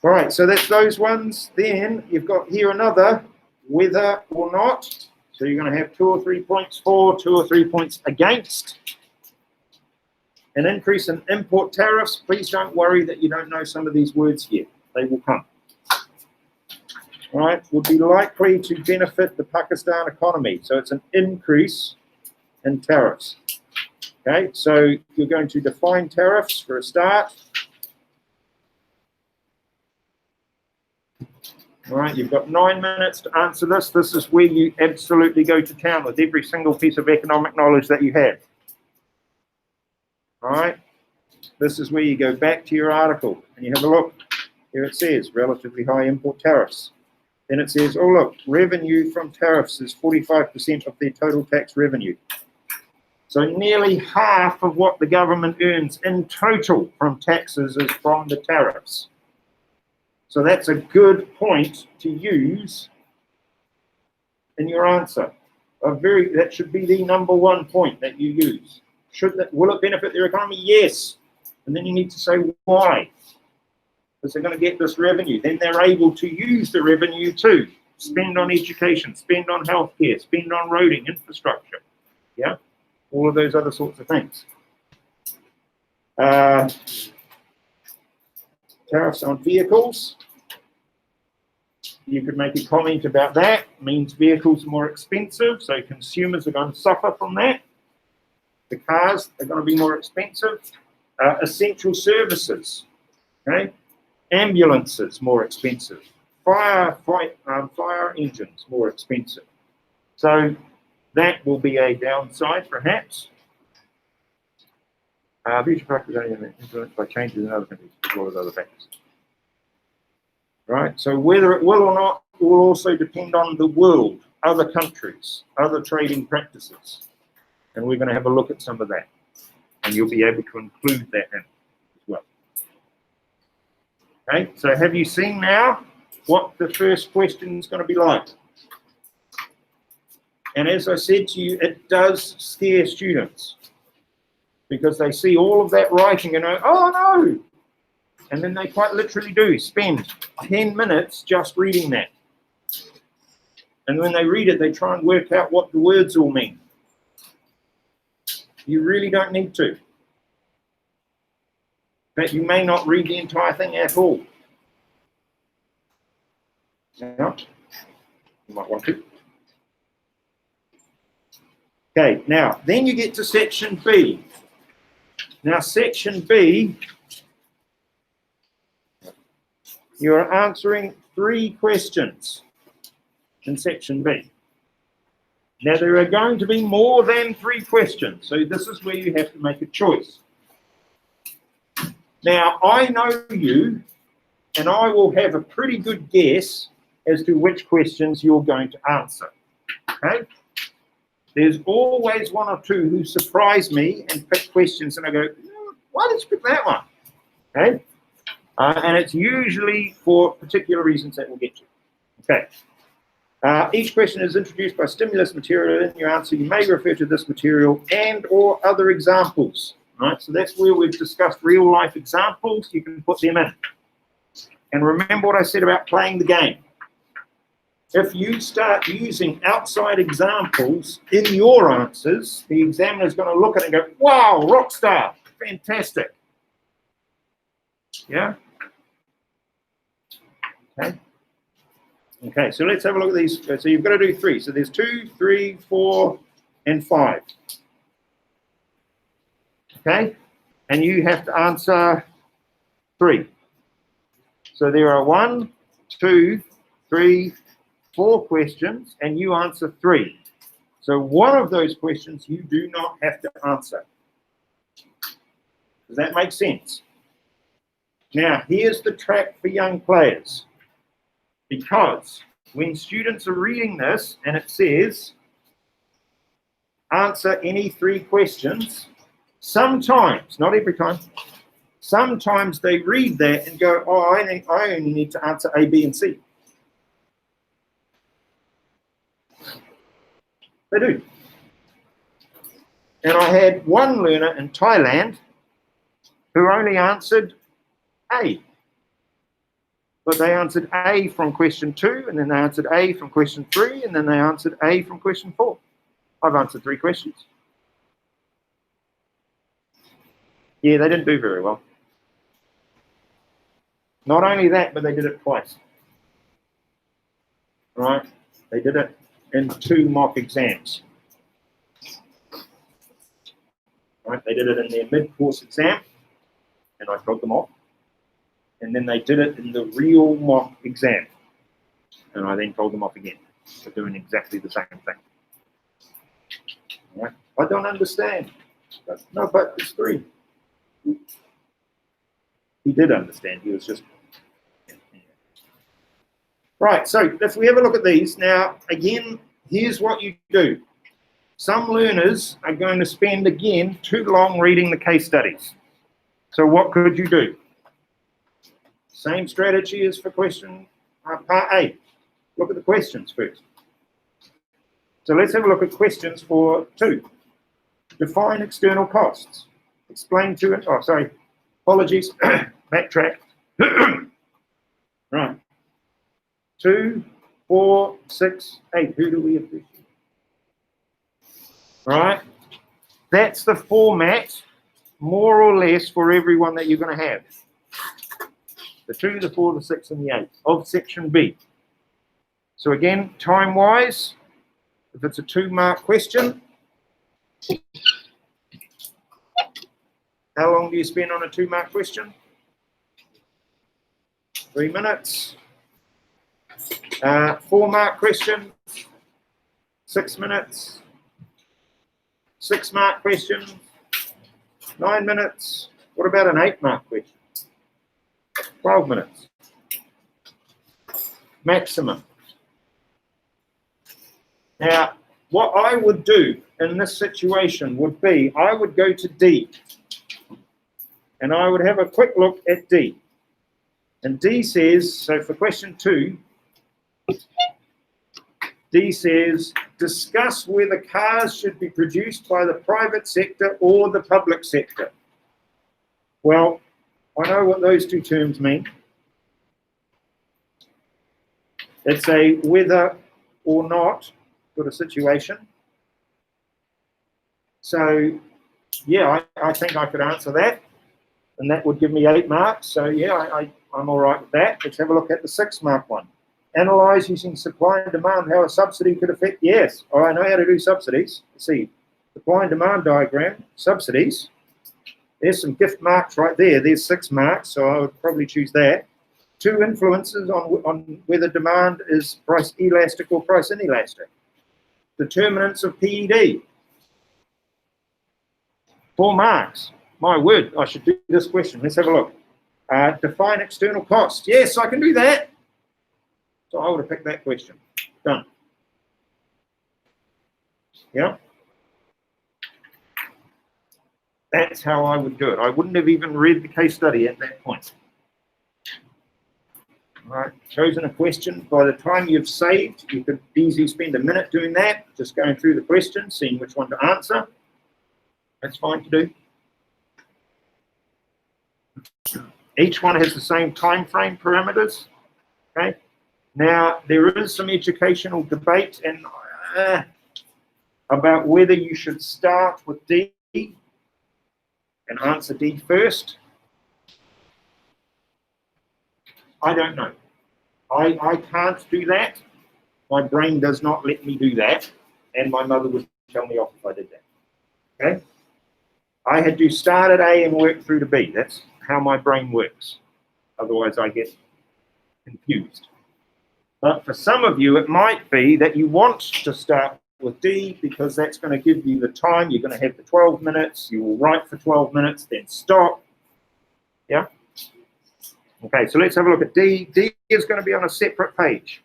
All right, so that's those ones. Then you've got here another, whether or not. So you're going to have 2 or 3 points for, 2 or 3 points against. An increase in import tariffs. Please don't worry that you don't know some of these words yet. They will come. All right, would be likely to benefit the Pakistan economy. So it's an increase in tariffs. Okay, so you're going to define tariffs for a start. All right, you've got 9 minutes to answer this. This is where you absolutely go to town with every single piece of economic knowledge that you have. All right, this is where you go back to your article and you have a look. Here it says relatively high import tariffs. Then it says, oh look, revenue from tariffs is 45% of their total tax revenue. So nearly half of what the government earns in total from taxes is from the tariffs. So that's a good point to use in your answer. That should be the #1 point that you use. Will it benefit their economy? Yes. And then you need to say why. Because they're going to get this revenue. Then they're able to use the revenue to spend on education, spend on healthcare, spend on roading, infrastructure. Yeah, all of those other sorts of things. Tariffs on vehicles. You could make a comment about that. It means vehicles are more expensive, so consumers are going to suffer from that. The cars are going to be more expensive. Essential services, okay? Ambulances more expensive. Fire engines more expensive. So that will be a downside, perhaps. Future factors only influenced by changes in other countries, as well as other factors. Right, so whether it will or not will also depend on the world, other countries, other trading practices. And we're going to have a look at some of that. And you'll be able to include that in as well. Okay, so have you seen now what the first question is going to be like? And as I said to you, it does scare students because they see all of that writing and go, oh no! And then they quite literally do spend 10 minutes just reading that. And when they read it, they try and work out what the words all mean. You really don't need to. But you may not read the entire thing at all. Yeah, you might want to. Okay, now, then you get to section B. Now, section B, you're answering 3 questions in section B. Now, there are going to be more than 3 questions, so this is where you have to make a choice. Now, I know you, and I will have a pretty good guess as to which questions you're going to answer. Okay? There's always 1 or 2 who surprise me and pick questions, and I go, why did you pick that one? Okay? And it's usually for particular reasons that we'll get to. Okay. Each question is introduced by stimulus material. In your answer, you may refer to this material and or other examples. Right? So that's where we've discussed real life examples. You can put them in. And remember what I said about playing the game. If you start using outside examples in your answers, the examiner is going to look at it and go, wow, rock star, fantastic. Yeah? Okay. Okay, so let's have a look at these. So you've got to do 3. So there's 2, 3, 4, and 5. Okay? And you have to answer 3. So there are 1, 2, 3, 4 questions, and you answer 3. So one of those questions you do not have to answer. Does that make sense? Now, here's the track for young players. Because when students are reading this and it says, answer any 3 questions, sometimes, not every time, sometimes they read that and go, oh, I only need to answer A, B, and C. They do. And I had one learner in Thailand who only answered A. But they answered A from question 2, and then they answered A from question 3, and then they answered A from question 4. I've answered 3 questions. Yeah, they didn't do very well. Not only that, but they did it twice. Right? They did it in 2 mock exams. Right? They did it in their mid-course exam, and I told them off. And then they did it in the real mock exam. And I then told them off again for doing exactly the same thing. Right? I don't understand. No, but it's 3. He did understand. He was just... Right, so if we have a look at these, now, again, here's what you do. Some learners are going to spend, again, too long reading the case studies. So what could you do? Same strategy as for question part A. Look at the questions first. So let's have a look at questions for 2. Define external costs. Explain to it. Oh, sorry. Apologies. Backtrack. Right. 2, 4, 6, 8. Who do we have to? Right. That's the format, more or less, for everyone that you're going to have. The 2, the 4, the 6, and the 8 of section B. So again, time-wise, if it's a 2-mark question, how long do you spend on a 2-mark question? 3 minutes. 4-mark question, 6 minutes. 6-mark question, 9 minutes. What about an 8-mark question? 12 minutes. Maximum. Now, what I would do in this situation would be, I would go to D. And I would have a quick look at D. And D says, so for question 2, D says, discuss whether cars should be produced by the private sector or the public sector. Well, I know what those two terms mean. It's a whether or not sort of situation. So, yeah, I think I could answer that, and that would give me 8 marks. So, yeah, I'm all right with that. Let's have a look at the 6-mark one. Analyze using supply and demand how a subsidy could affect. Yes, I know how to do subsidies. Let's see, supply and demand diagram, subsidies. There's some gift marks right there. There's 6 marks, so I would probably choose that. 2 influences on whether demand is price elastic or price inelastic. Determinants of PED. 4 marks. My word, I should do this question. Let's have a look. Define external costs. Yes, I can do that. So I would have picked that question. Done. Yeah. That's how I would do it. I wouldn't have even read the case study at that point. All right, chosen a question. By the time you've saved, you could easily spend a minute doing that, just going through the questions, seeing which one to answer. That's fine to do. Each one has the same time frame parameters. Okay. Now, there is some educational debate and about whether you should start with D and answer D first. I don't know. I can't do that. My brain does not let me do that, and my mother would tell me off if I did that. Okay? I had to start at A and work through to B. That's how my brain works. Otherwise, I get confused. But for some of you, it might be that you want to start with D because that's going to give you the time. You're going to have the 12 minutes. You will write for 12 minutes, then stop. Yeah? Okay, so let's have a look at D. D is going to be on a separate page.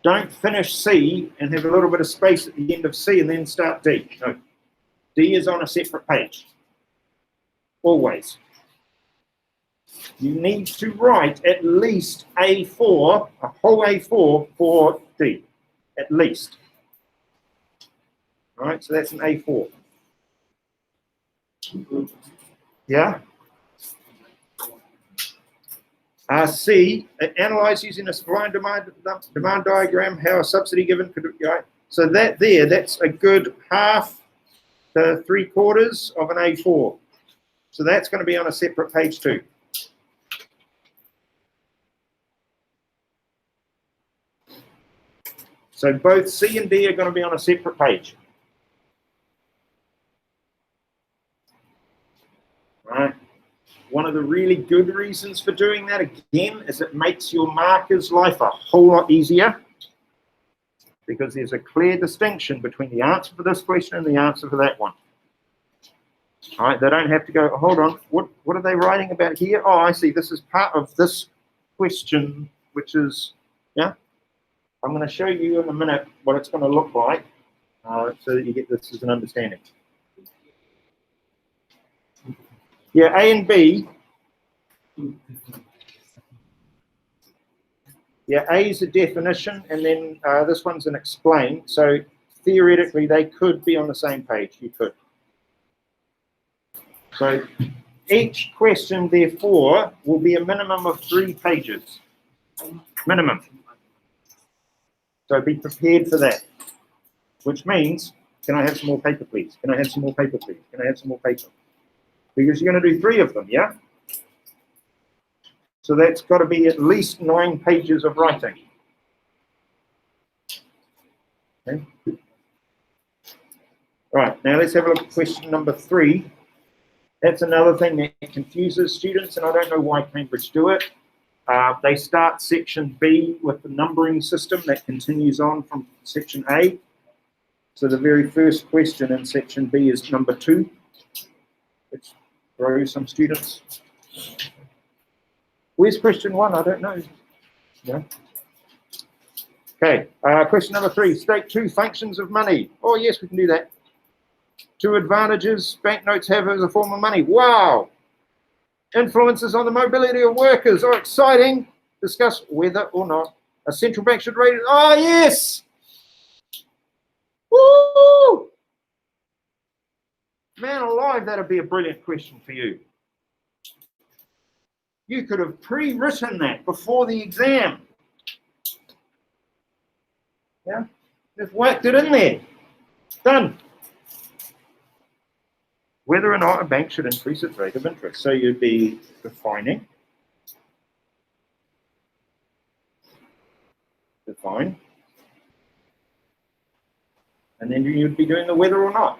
Don't finish C and have a little bit of space at the end of C and then start D. No. D is on a separate page. Always. You need to write at least A4, a whole A4 for D. At least. All right, so that's an A4. Yeah? C, analyze using a supply and demand diagram how a subsidy given could, right? So that there, that's a good half to 3/4 of an A4. So that's going to be on a separate page too. So both C and D are going to be on a separate page. Right. One of the really good reasons for doing that, again, is it makes your marker's life a whole lot easier because there's a clear distinction between the answer for this question and the answer for that one. All right, they don't have to go, hold on, what are they writing about here? Oh, I see, this is part of this question, which is, yeah? I'm going to show you in a minute what it's going to look like so that you get this as an understanding. Yeah, A and B. Yeah, A is a definition, and then this one's an explain. So theoretically, they could be on the same page. You could. So each question, therefore, will be a minimum of 3 pages. Minimum. So be prepared for that. Which means, can I have some more paper, please? Can I have some more paper, please? Can I have some more paper? Because you're going to do 3 of them, yeah? So that's got to be at least 9 pages of writing. Okay. Right, now let's have a look at question number 3. That's another thing that confuses students, and I don't know why Cambridge do it. They start section B with the numbering system that continues on from section A. So the very first question in section B is number 2, which throws some students. Where's question 1? I don't know. No. Okay, question number 3, state 2 functions of money. Oh yes, we can do that. Two advantages banknotes have as a form of money. Wow. Influences on the mobility of workers. Oh, exciting. Discuss whether or not a central bank should raise. Oh, yes. Woo! Man alive, that'd be a brilliant question for you. You could have pre-written that before the exam. Yeah, just whacked it in there. Done. Whether or not a bank should increase its rate of interest. So you'd be defining. Define. And then you'd be doing the whether or not.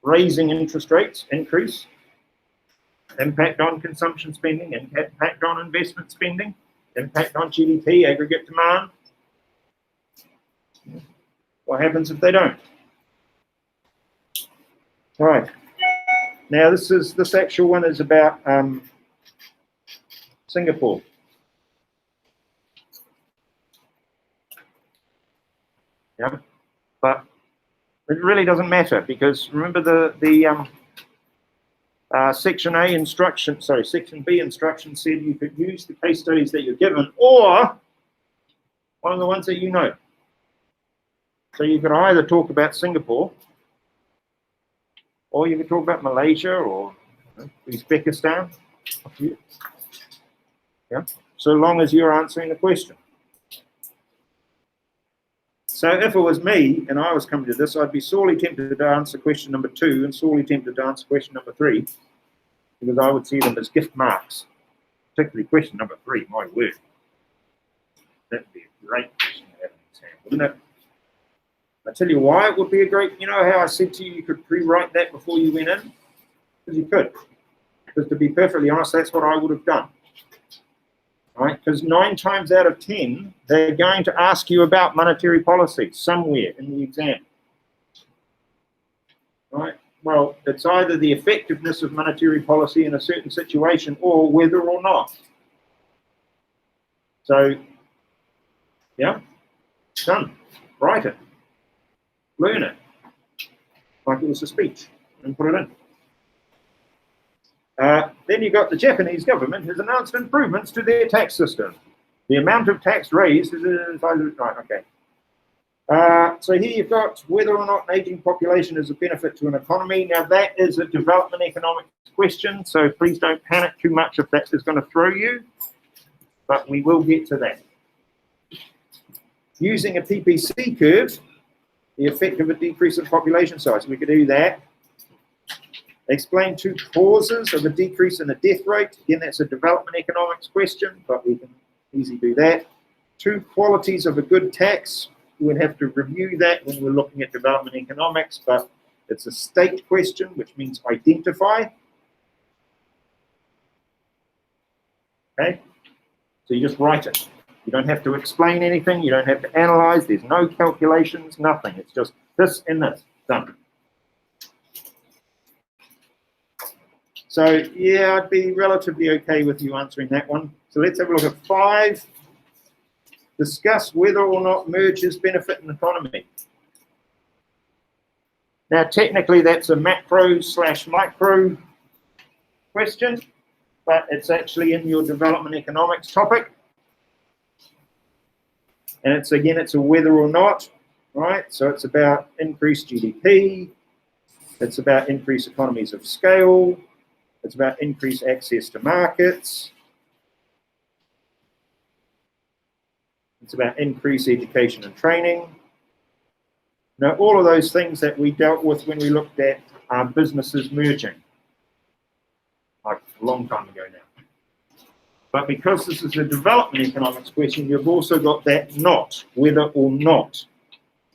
Raising interest rates, increase. Impact on consumption spending, impact on investment spending, impact on GDP, aggregate demand. What happens if they don't? All right. Now this actual one is about Singapore. Yeah, but it really doesn't matter because remember the Section A instruction, sorry, Section B instruction said you could use the case studies that you're given or one of the ones that you know. So you could either talk about Singapore or you could talk about Malaysia or Uzbekistan. Yeah, so long as you're answering the question. So if it was me and I was coming to this, I'd be sorely tempted to answer question number 2 and sorely tempted to answer question number 3 because I would see them as gift marks, particularly question number 3, my word. That'd be a great question to have an exam, wouldn't it? I tell you why it would be a great, you know how I said to you, you could pre-write that before you went in? Because you could. Because to be perfectly honest, that's what I would have done. Right? Because 9 times out of 10, they're going to ask you about monetary policy somewhere in the exam. Right? Well, it's either the effectiveness of monetary policy in a certain situation or whether or not. So, yeah, done. Write it. Learn it. Like it was a speech and put it in. Then you've got the Japanese government has announced improvements to their tax system. The amount of tax raised is right, okay. So here you've got whether or not an aging population is a benefit to an economy. Now that is a development economics question, so please don't panic too much if that is going to throw you, but we will get to that. Using a PPC curve, the effect of a decrease in population size, we could do that. Explain 2 causes of a decrease in the death rate. Again, that's a development economics question, but we can easily do that. 2 qualities of a good tax. We would have to review that when we're looking at development economics, but it's a state question, which means identify. Okay, so you just write it. You don't have to explain anything. You don't have to analyze. There's no calculations, nothing. It's just this and this. Done. So, yeah, I'd be relatively okay with you answering that one. So let's have a look at 5. Discuss whether or not mergers benefit an economy. Now, technically, that's a macro/micro question, but it's actually in your development economics topic. And it's, again, it's a whether or not, right? So it's about increased GDP. It's about increased economies of scale. It's about increased access to markets. It's about increased education and training. Now, all of those things that we dealt with when we looked at businesses merging, like a long time ago now. But because this is a development economics question, you've also got that not, whether or not.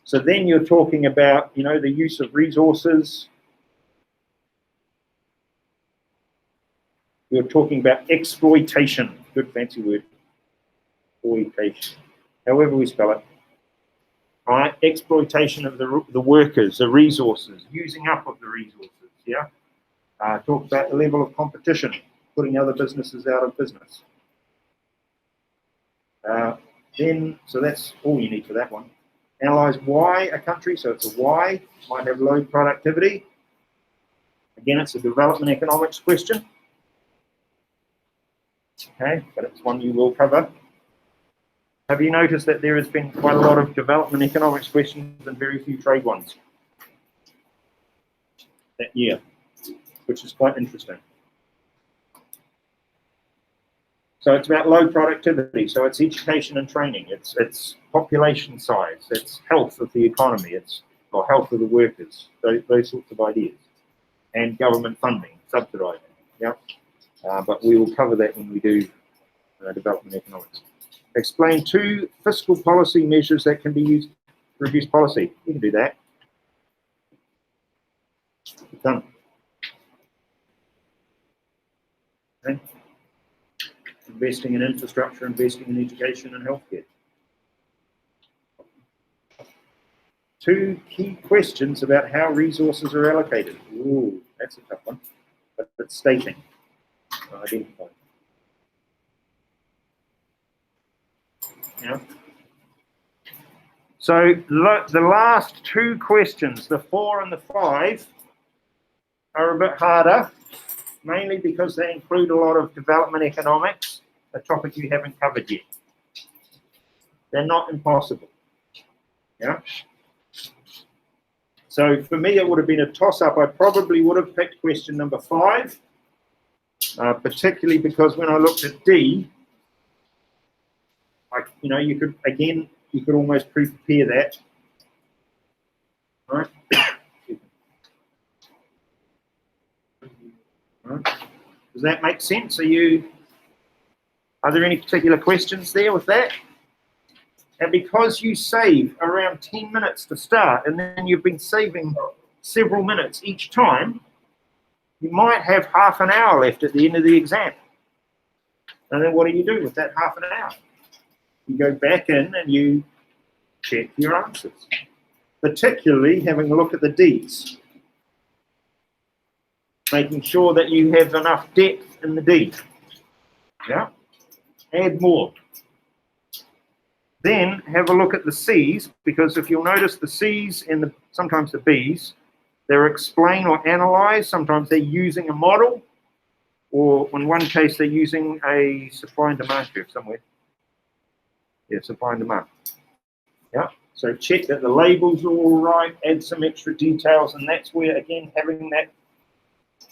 So then you're talking about, you know, the use of resources. We're talking about exploitation. Good fancy word. Exploitation. However we spell it. All right, exploitation of the workers, the resources, using up of the resources. Yeah. Talk about the level of competition, putting other businesses out of business. So that's all you need for that one. Analyze why a country, so it's a why, might have low productivity. Again, it's a development economics question. Okay, but it's one you will cover. Have you noticed that there has been quite a lot of development economics questions and very few trade ones that year, which is quite interesting. So it's about low productivity. So it's education and training. It's population size. It's health of the economy. It's or health of the workers. Those sorts of ideas, and government funding, subsidising. Yeah, but we will cover that when we do development economics. Explain 2 fiscal policy measures that can be used to reduce policy. We can do that. Done. Okay. Investing in infrastructure, investing in education and healthcare. 2 key questions about how resources are allocated. Ooh, that's a tough one. But it's stating, identifying. Yeah. So the last 2 questions, the 4 and the 5, are a bit harder, mainly because they include a lot of development economics, a topic you haven't covered yet. They're not impossible. Yeah. So for me, it would have been a toss-up. I probably would have picked question number 5, particularly because when I looked at D, you could almost pre-prepare that. Right? Right. Does that make sense? Are there any particular questions there with that? And because you save around 10 minutes to start, and then you've been saving several minutes each time, you might have half an hour left at the end of the exam. And then what do you do with that half an hour? You go back in and you check your answers, particularly having a look at the Ds, making sure that you have enough depth in the D. Yeah? Add more. Then have a look at the C's, because if you'll notice the C's and sometimes the B's, they're explain or analyze. Sometimes they're using a model, or in one case they're using a supply and demand curve somewhere. Yeah, supply and demand. Yeah, so check that the labels are all right, add some extra details, and that's where, again, having that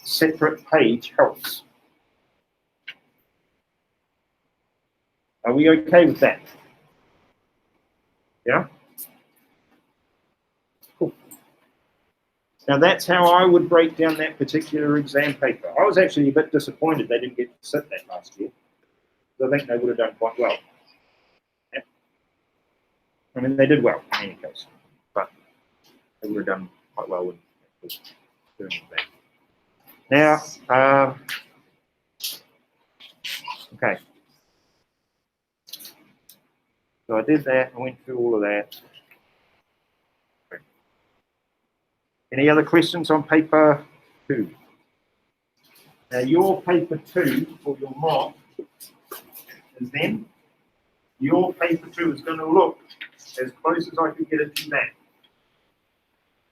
separate page helps. Are we okay with that? Yeah? Cool. Now that's how I would break down that particular exam paper. I was actually a bit disappointed they didn't get to sit that last year. I think they would have done quite well. Yeah. I mean, they did well in any case, but they would have done quite well with doing that. Now, okay. So I did that, I went through all of that. Any other questions on paper 2? Now your paper 2 for your mock is then, your paper 2 is going to look as close as I could get it to that.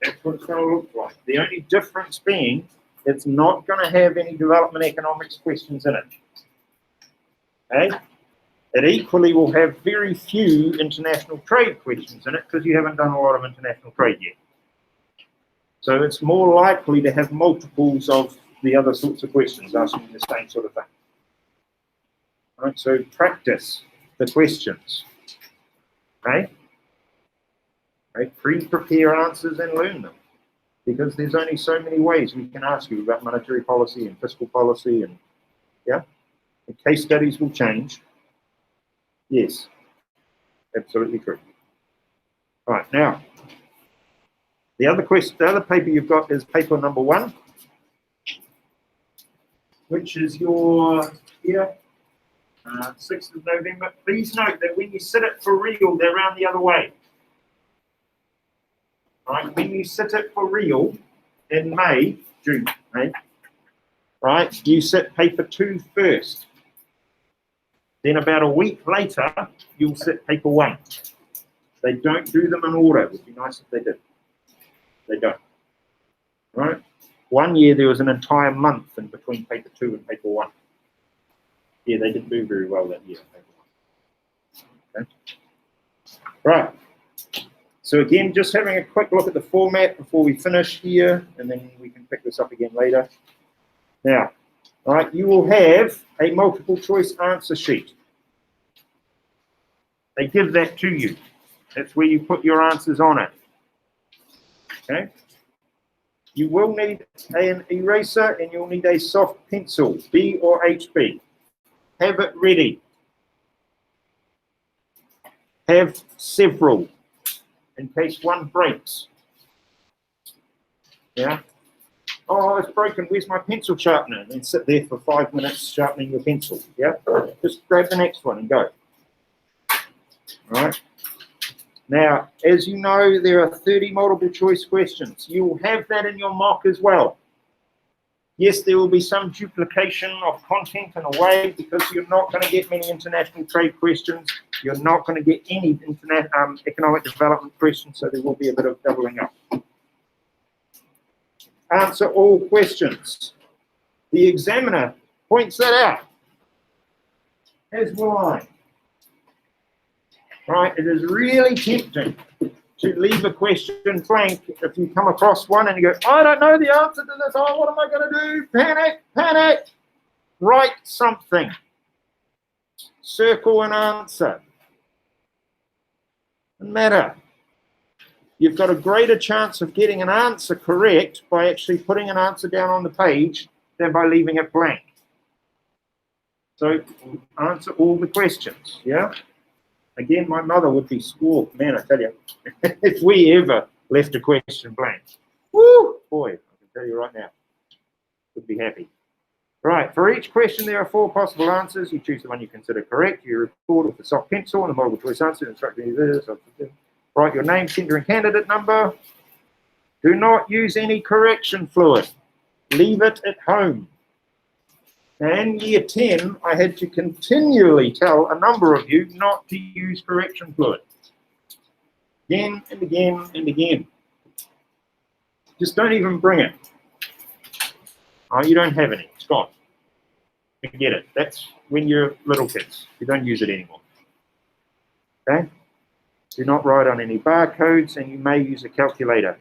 That's what it's going to look like. The only difference being, it's not going to have any development economics questions in it. Okay? It equally will have very few international trade questions in it because you haven't done a lot of international trade yet. So it's more likely to have multiples of the other sorts of questions asking the same sort of thing. Right, so practice the questions. Okay? Okay, pre-prepare answers and learn them. Because there's only so many ways we can ask you about monetary policy and fiscal policy, and yeah, the case studies will change. Yes, absolutely true. All right, now the other paper you've got is paper number 1, which is your 6th of November. Please note that when you sit it for real, they're around the other way. Right, when you sit it for real in June, right, you sit paper 2 first. Then about a week later, you'll sit paper 1. They don't do them in order. It would be nice if they did. They don't. Right? One year there was an entire month in between paper 2 and paper 1. Yeah, they didn't do very well that year. Okay. Right. So again, just having a quick look at the format before we finish here, and then we can pick this up again later. Now, all right, you will have a multiple choice answer sheet. They give that to you. That's where you put your answers on it. Okay. You will need an eraser and you'll need a soft pencil, B or HB. Have it ready. Have several in case one breaks. Yeah. Oh, it's broken. Where's my pencil sharpener? And then sit there for 5 minutes sharpening your pencil. Yeah. Just grab the next one and go. All right. Now, as you know, there are 30 multiple choice questions. You will have that in your mock as well. Yes, there will be some duplication of content in a way because you're not going to get many international trade questions. You're not going to get any economic development questions, so there will be a bit of doubling up. Answer all questions. The examiner points that out, as will I. Right, it is really tempting to leave a question blank if you come across one and you go, I don't know the answer to this. Oh, what am I going to do? Panic, panic. Write something. Circle an answer. Doesn't matter. You've got a greater chance of getting an answer correct by actually putting an answer down on the page than by leaving it blank. So answer all the questions, yeah? Again, my mother would be squawk, man, I tell you, if we ever left a question blank. Woo, boy, I can tell you right now, would be happy. Right, for each question, there are 4 possible answers. You choose the one you consider correct. You record with the soft pencil and the multiple choice answer. Instructing this. Write your name, sender, and candidate number. Do not use any correction fluid. Leave it at home. Now, in year 10, I had to continually tell a number of you not to use correction fluid. Again and again and again. Just don't even bring it. Oh, you don't have any. It's gone. Forget it. That's when you're little kids. You don't use it anymore. Okay? Do not write on any barcodes, and you may use a calculator.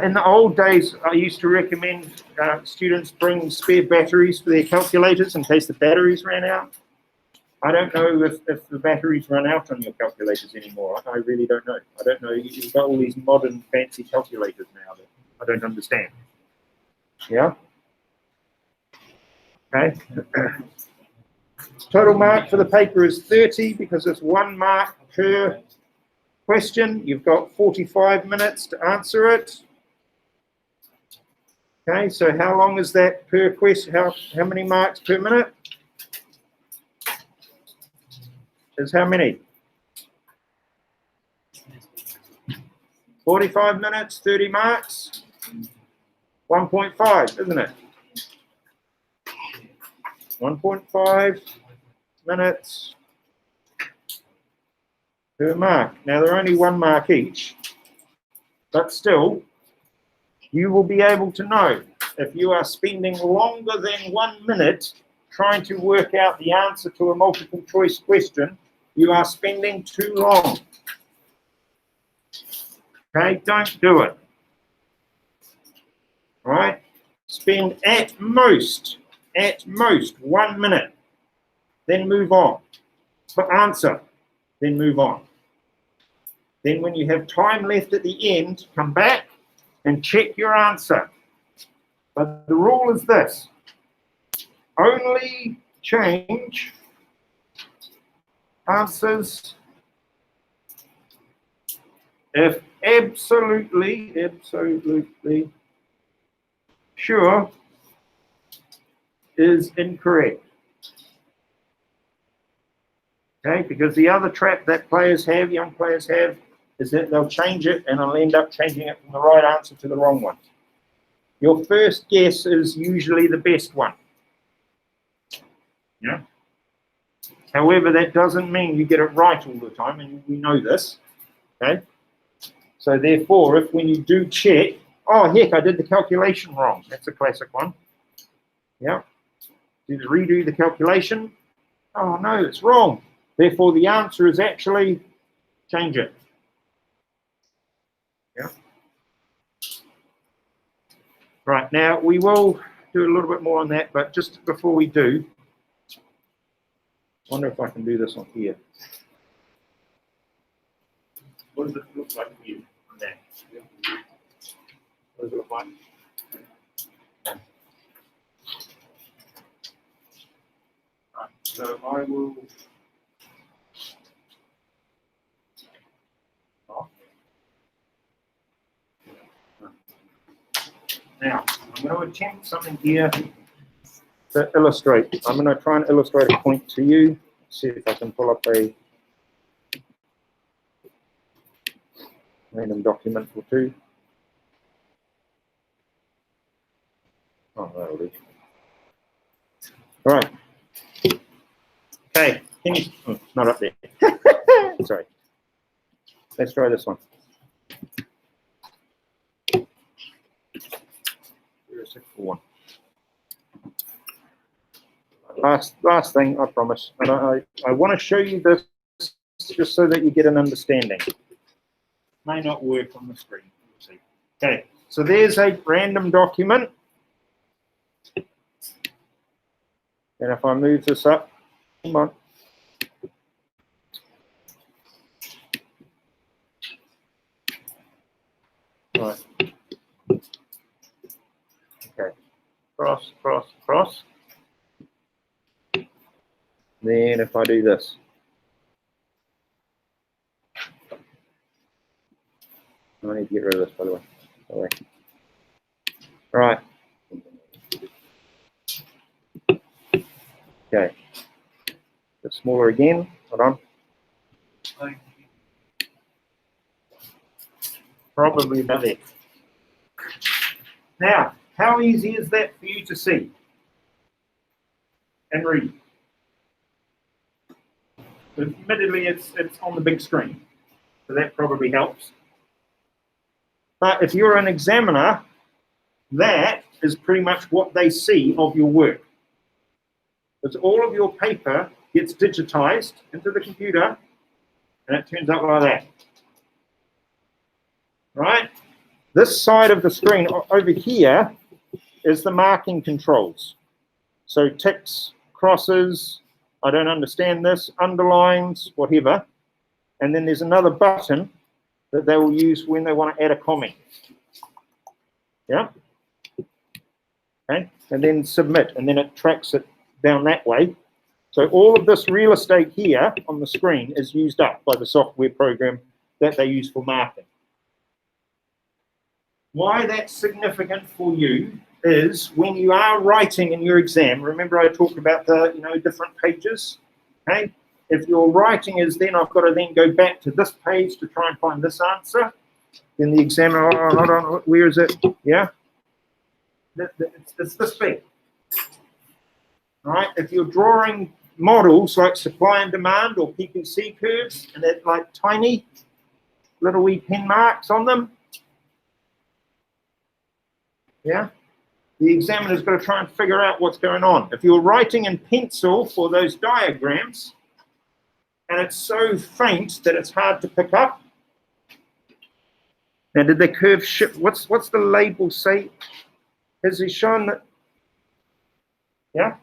In the old days, I used to recommend students bring spare batteries for their calculators in case the batteries ran out. I don't know if the batteries run out on your calculators anymore. I really don't know. I don't know. You've got all these modern fancy calculators now that I don't understand. Yeah? Okay. Total mark for the paper is 30 because it's 1 mark per question. You've got 45 minutes to answer it. Okay, so how long is that per question? How many marks per minute? Is how many? 45 minutes, 30 marks. 1.5, isn't it? 1.5 minutes per mark. Now, they're only 1 mark each, but still, you will be able to know if you are spending longer than 1 minute trying to work out the answer to a multiple choice question, you are spending too long. Okay, don't do it. All right, spend at most 1 minute, then move on. But answer, then move on. Then when you have time left at the end, come back and check your answer. But the rule is this: only change answers if absolutely sure is incorrect. Okay, because the other trap that young players have, is that they'll change it and they'll end up changing it from the right answer to the wrong one. Your first guess is usually the best one. Yeah. However, that doesn't mean you get it right all the time, and we know this. Okay? So therefore, if when you do check, oh heck, I did the calculation wrong. That's a classic one. Yeah. You redo the calculation. Oh no, it's wrong. Therefore, the answer is actually change it. Yeah. Right, now we will do a little bit more on that, but just before we do, I wonder if I can do this on here. What does it look like for you on that? What does it look like? Right, so I will. Now, I'm going to attempt something here to illustrate. I'm going to try and illustrate a point to you. See if I can pull up a random document or two. Oh, that'll do. All right. Okay. Can you, oh, not up there. Sorry. Let's try this one. One. Last thing, I promise. And I want to show you this just so that you get an understanding. May not work on the screen. We'll see. Okay, so there's a random document. And if I move this up, come on. Right. Okay. Cross, cross, cross. Then if I do this. I need to get rid of this, by the way. Right. Okay. Bit smaller again. Hold on. Probably about there. Now, how easy is that for you to see and read? Admittedly, it's on the big screen, so that probably helps. But if you're an examiner, that is pretty much what they see of your work. Because all of your paper gets digitized into the computer, and it turns out like that. Right? This side of the screen over here is the marking controls. So ticks, crosses, I don't understand this, underlines, whatever. And then there's another button that they will use when they want to add a comment. Yeah? Okay, and then submit, and then it tracks it down that way. So all of this real estate here on the screen is used up by the software program that they use for marking. Why that's significant for you is when you are writing in your exam, remember I talked about the different pages, okay? If your writing is then I've got to then go back to this page to try and find this answer, then the examiner, oh, hold on, where is it? Yeah? It's this big. All right? If you're drawing models like supply and demand or PPC curves, and they're like tiny little wee pen marks on them, yeah? The examiner's got to try and figure out what's going on. If you're writing in pencil for those diagrams, and it's so faint that it's hard to pick up. Now, did the curve shift? What's the label say? Has he shown that? Yeah?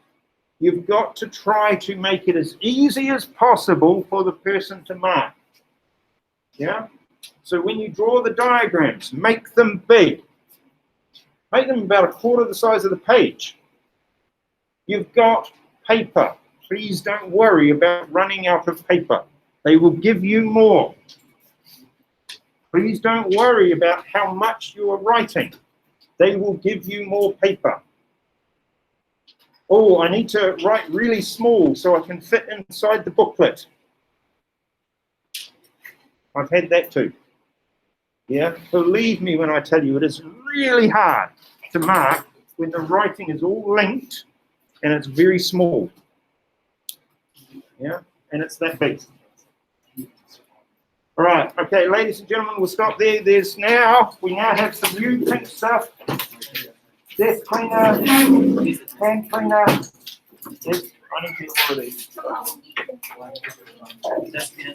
You've got to try to make it as easy as possible for the person to mark. Yeah? So when you draw the diagrams, make them big. Make them about a quarter the size of the page. You've got paper. Please don't worry about running out of paper. They will give you more. Please don't worry about how much you are writing. They will give you more paper. Oh, I need to write really small so I can fit inside the booklet. I've had that too. Yeah, believe me when I tell you, it is really hard to mark when the writing is all linked and it's very small. Yeah, and it's that big. All right, okay, ladies and gentlemen, we'll stop there. We now have some new pink stuff. Desk cleaner, hand cleaner. Yes, I need to get all of these.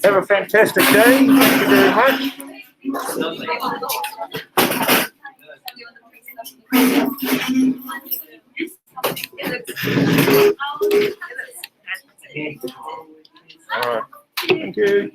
Have a fantastic day. Thank you very much. All right. Thank you.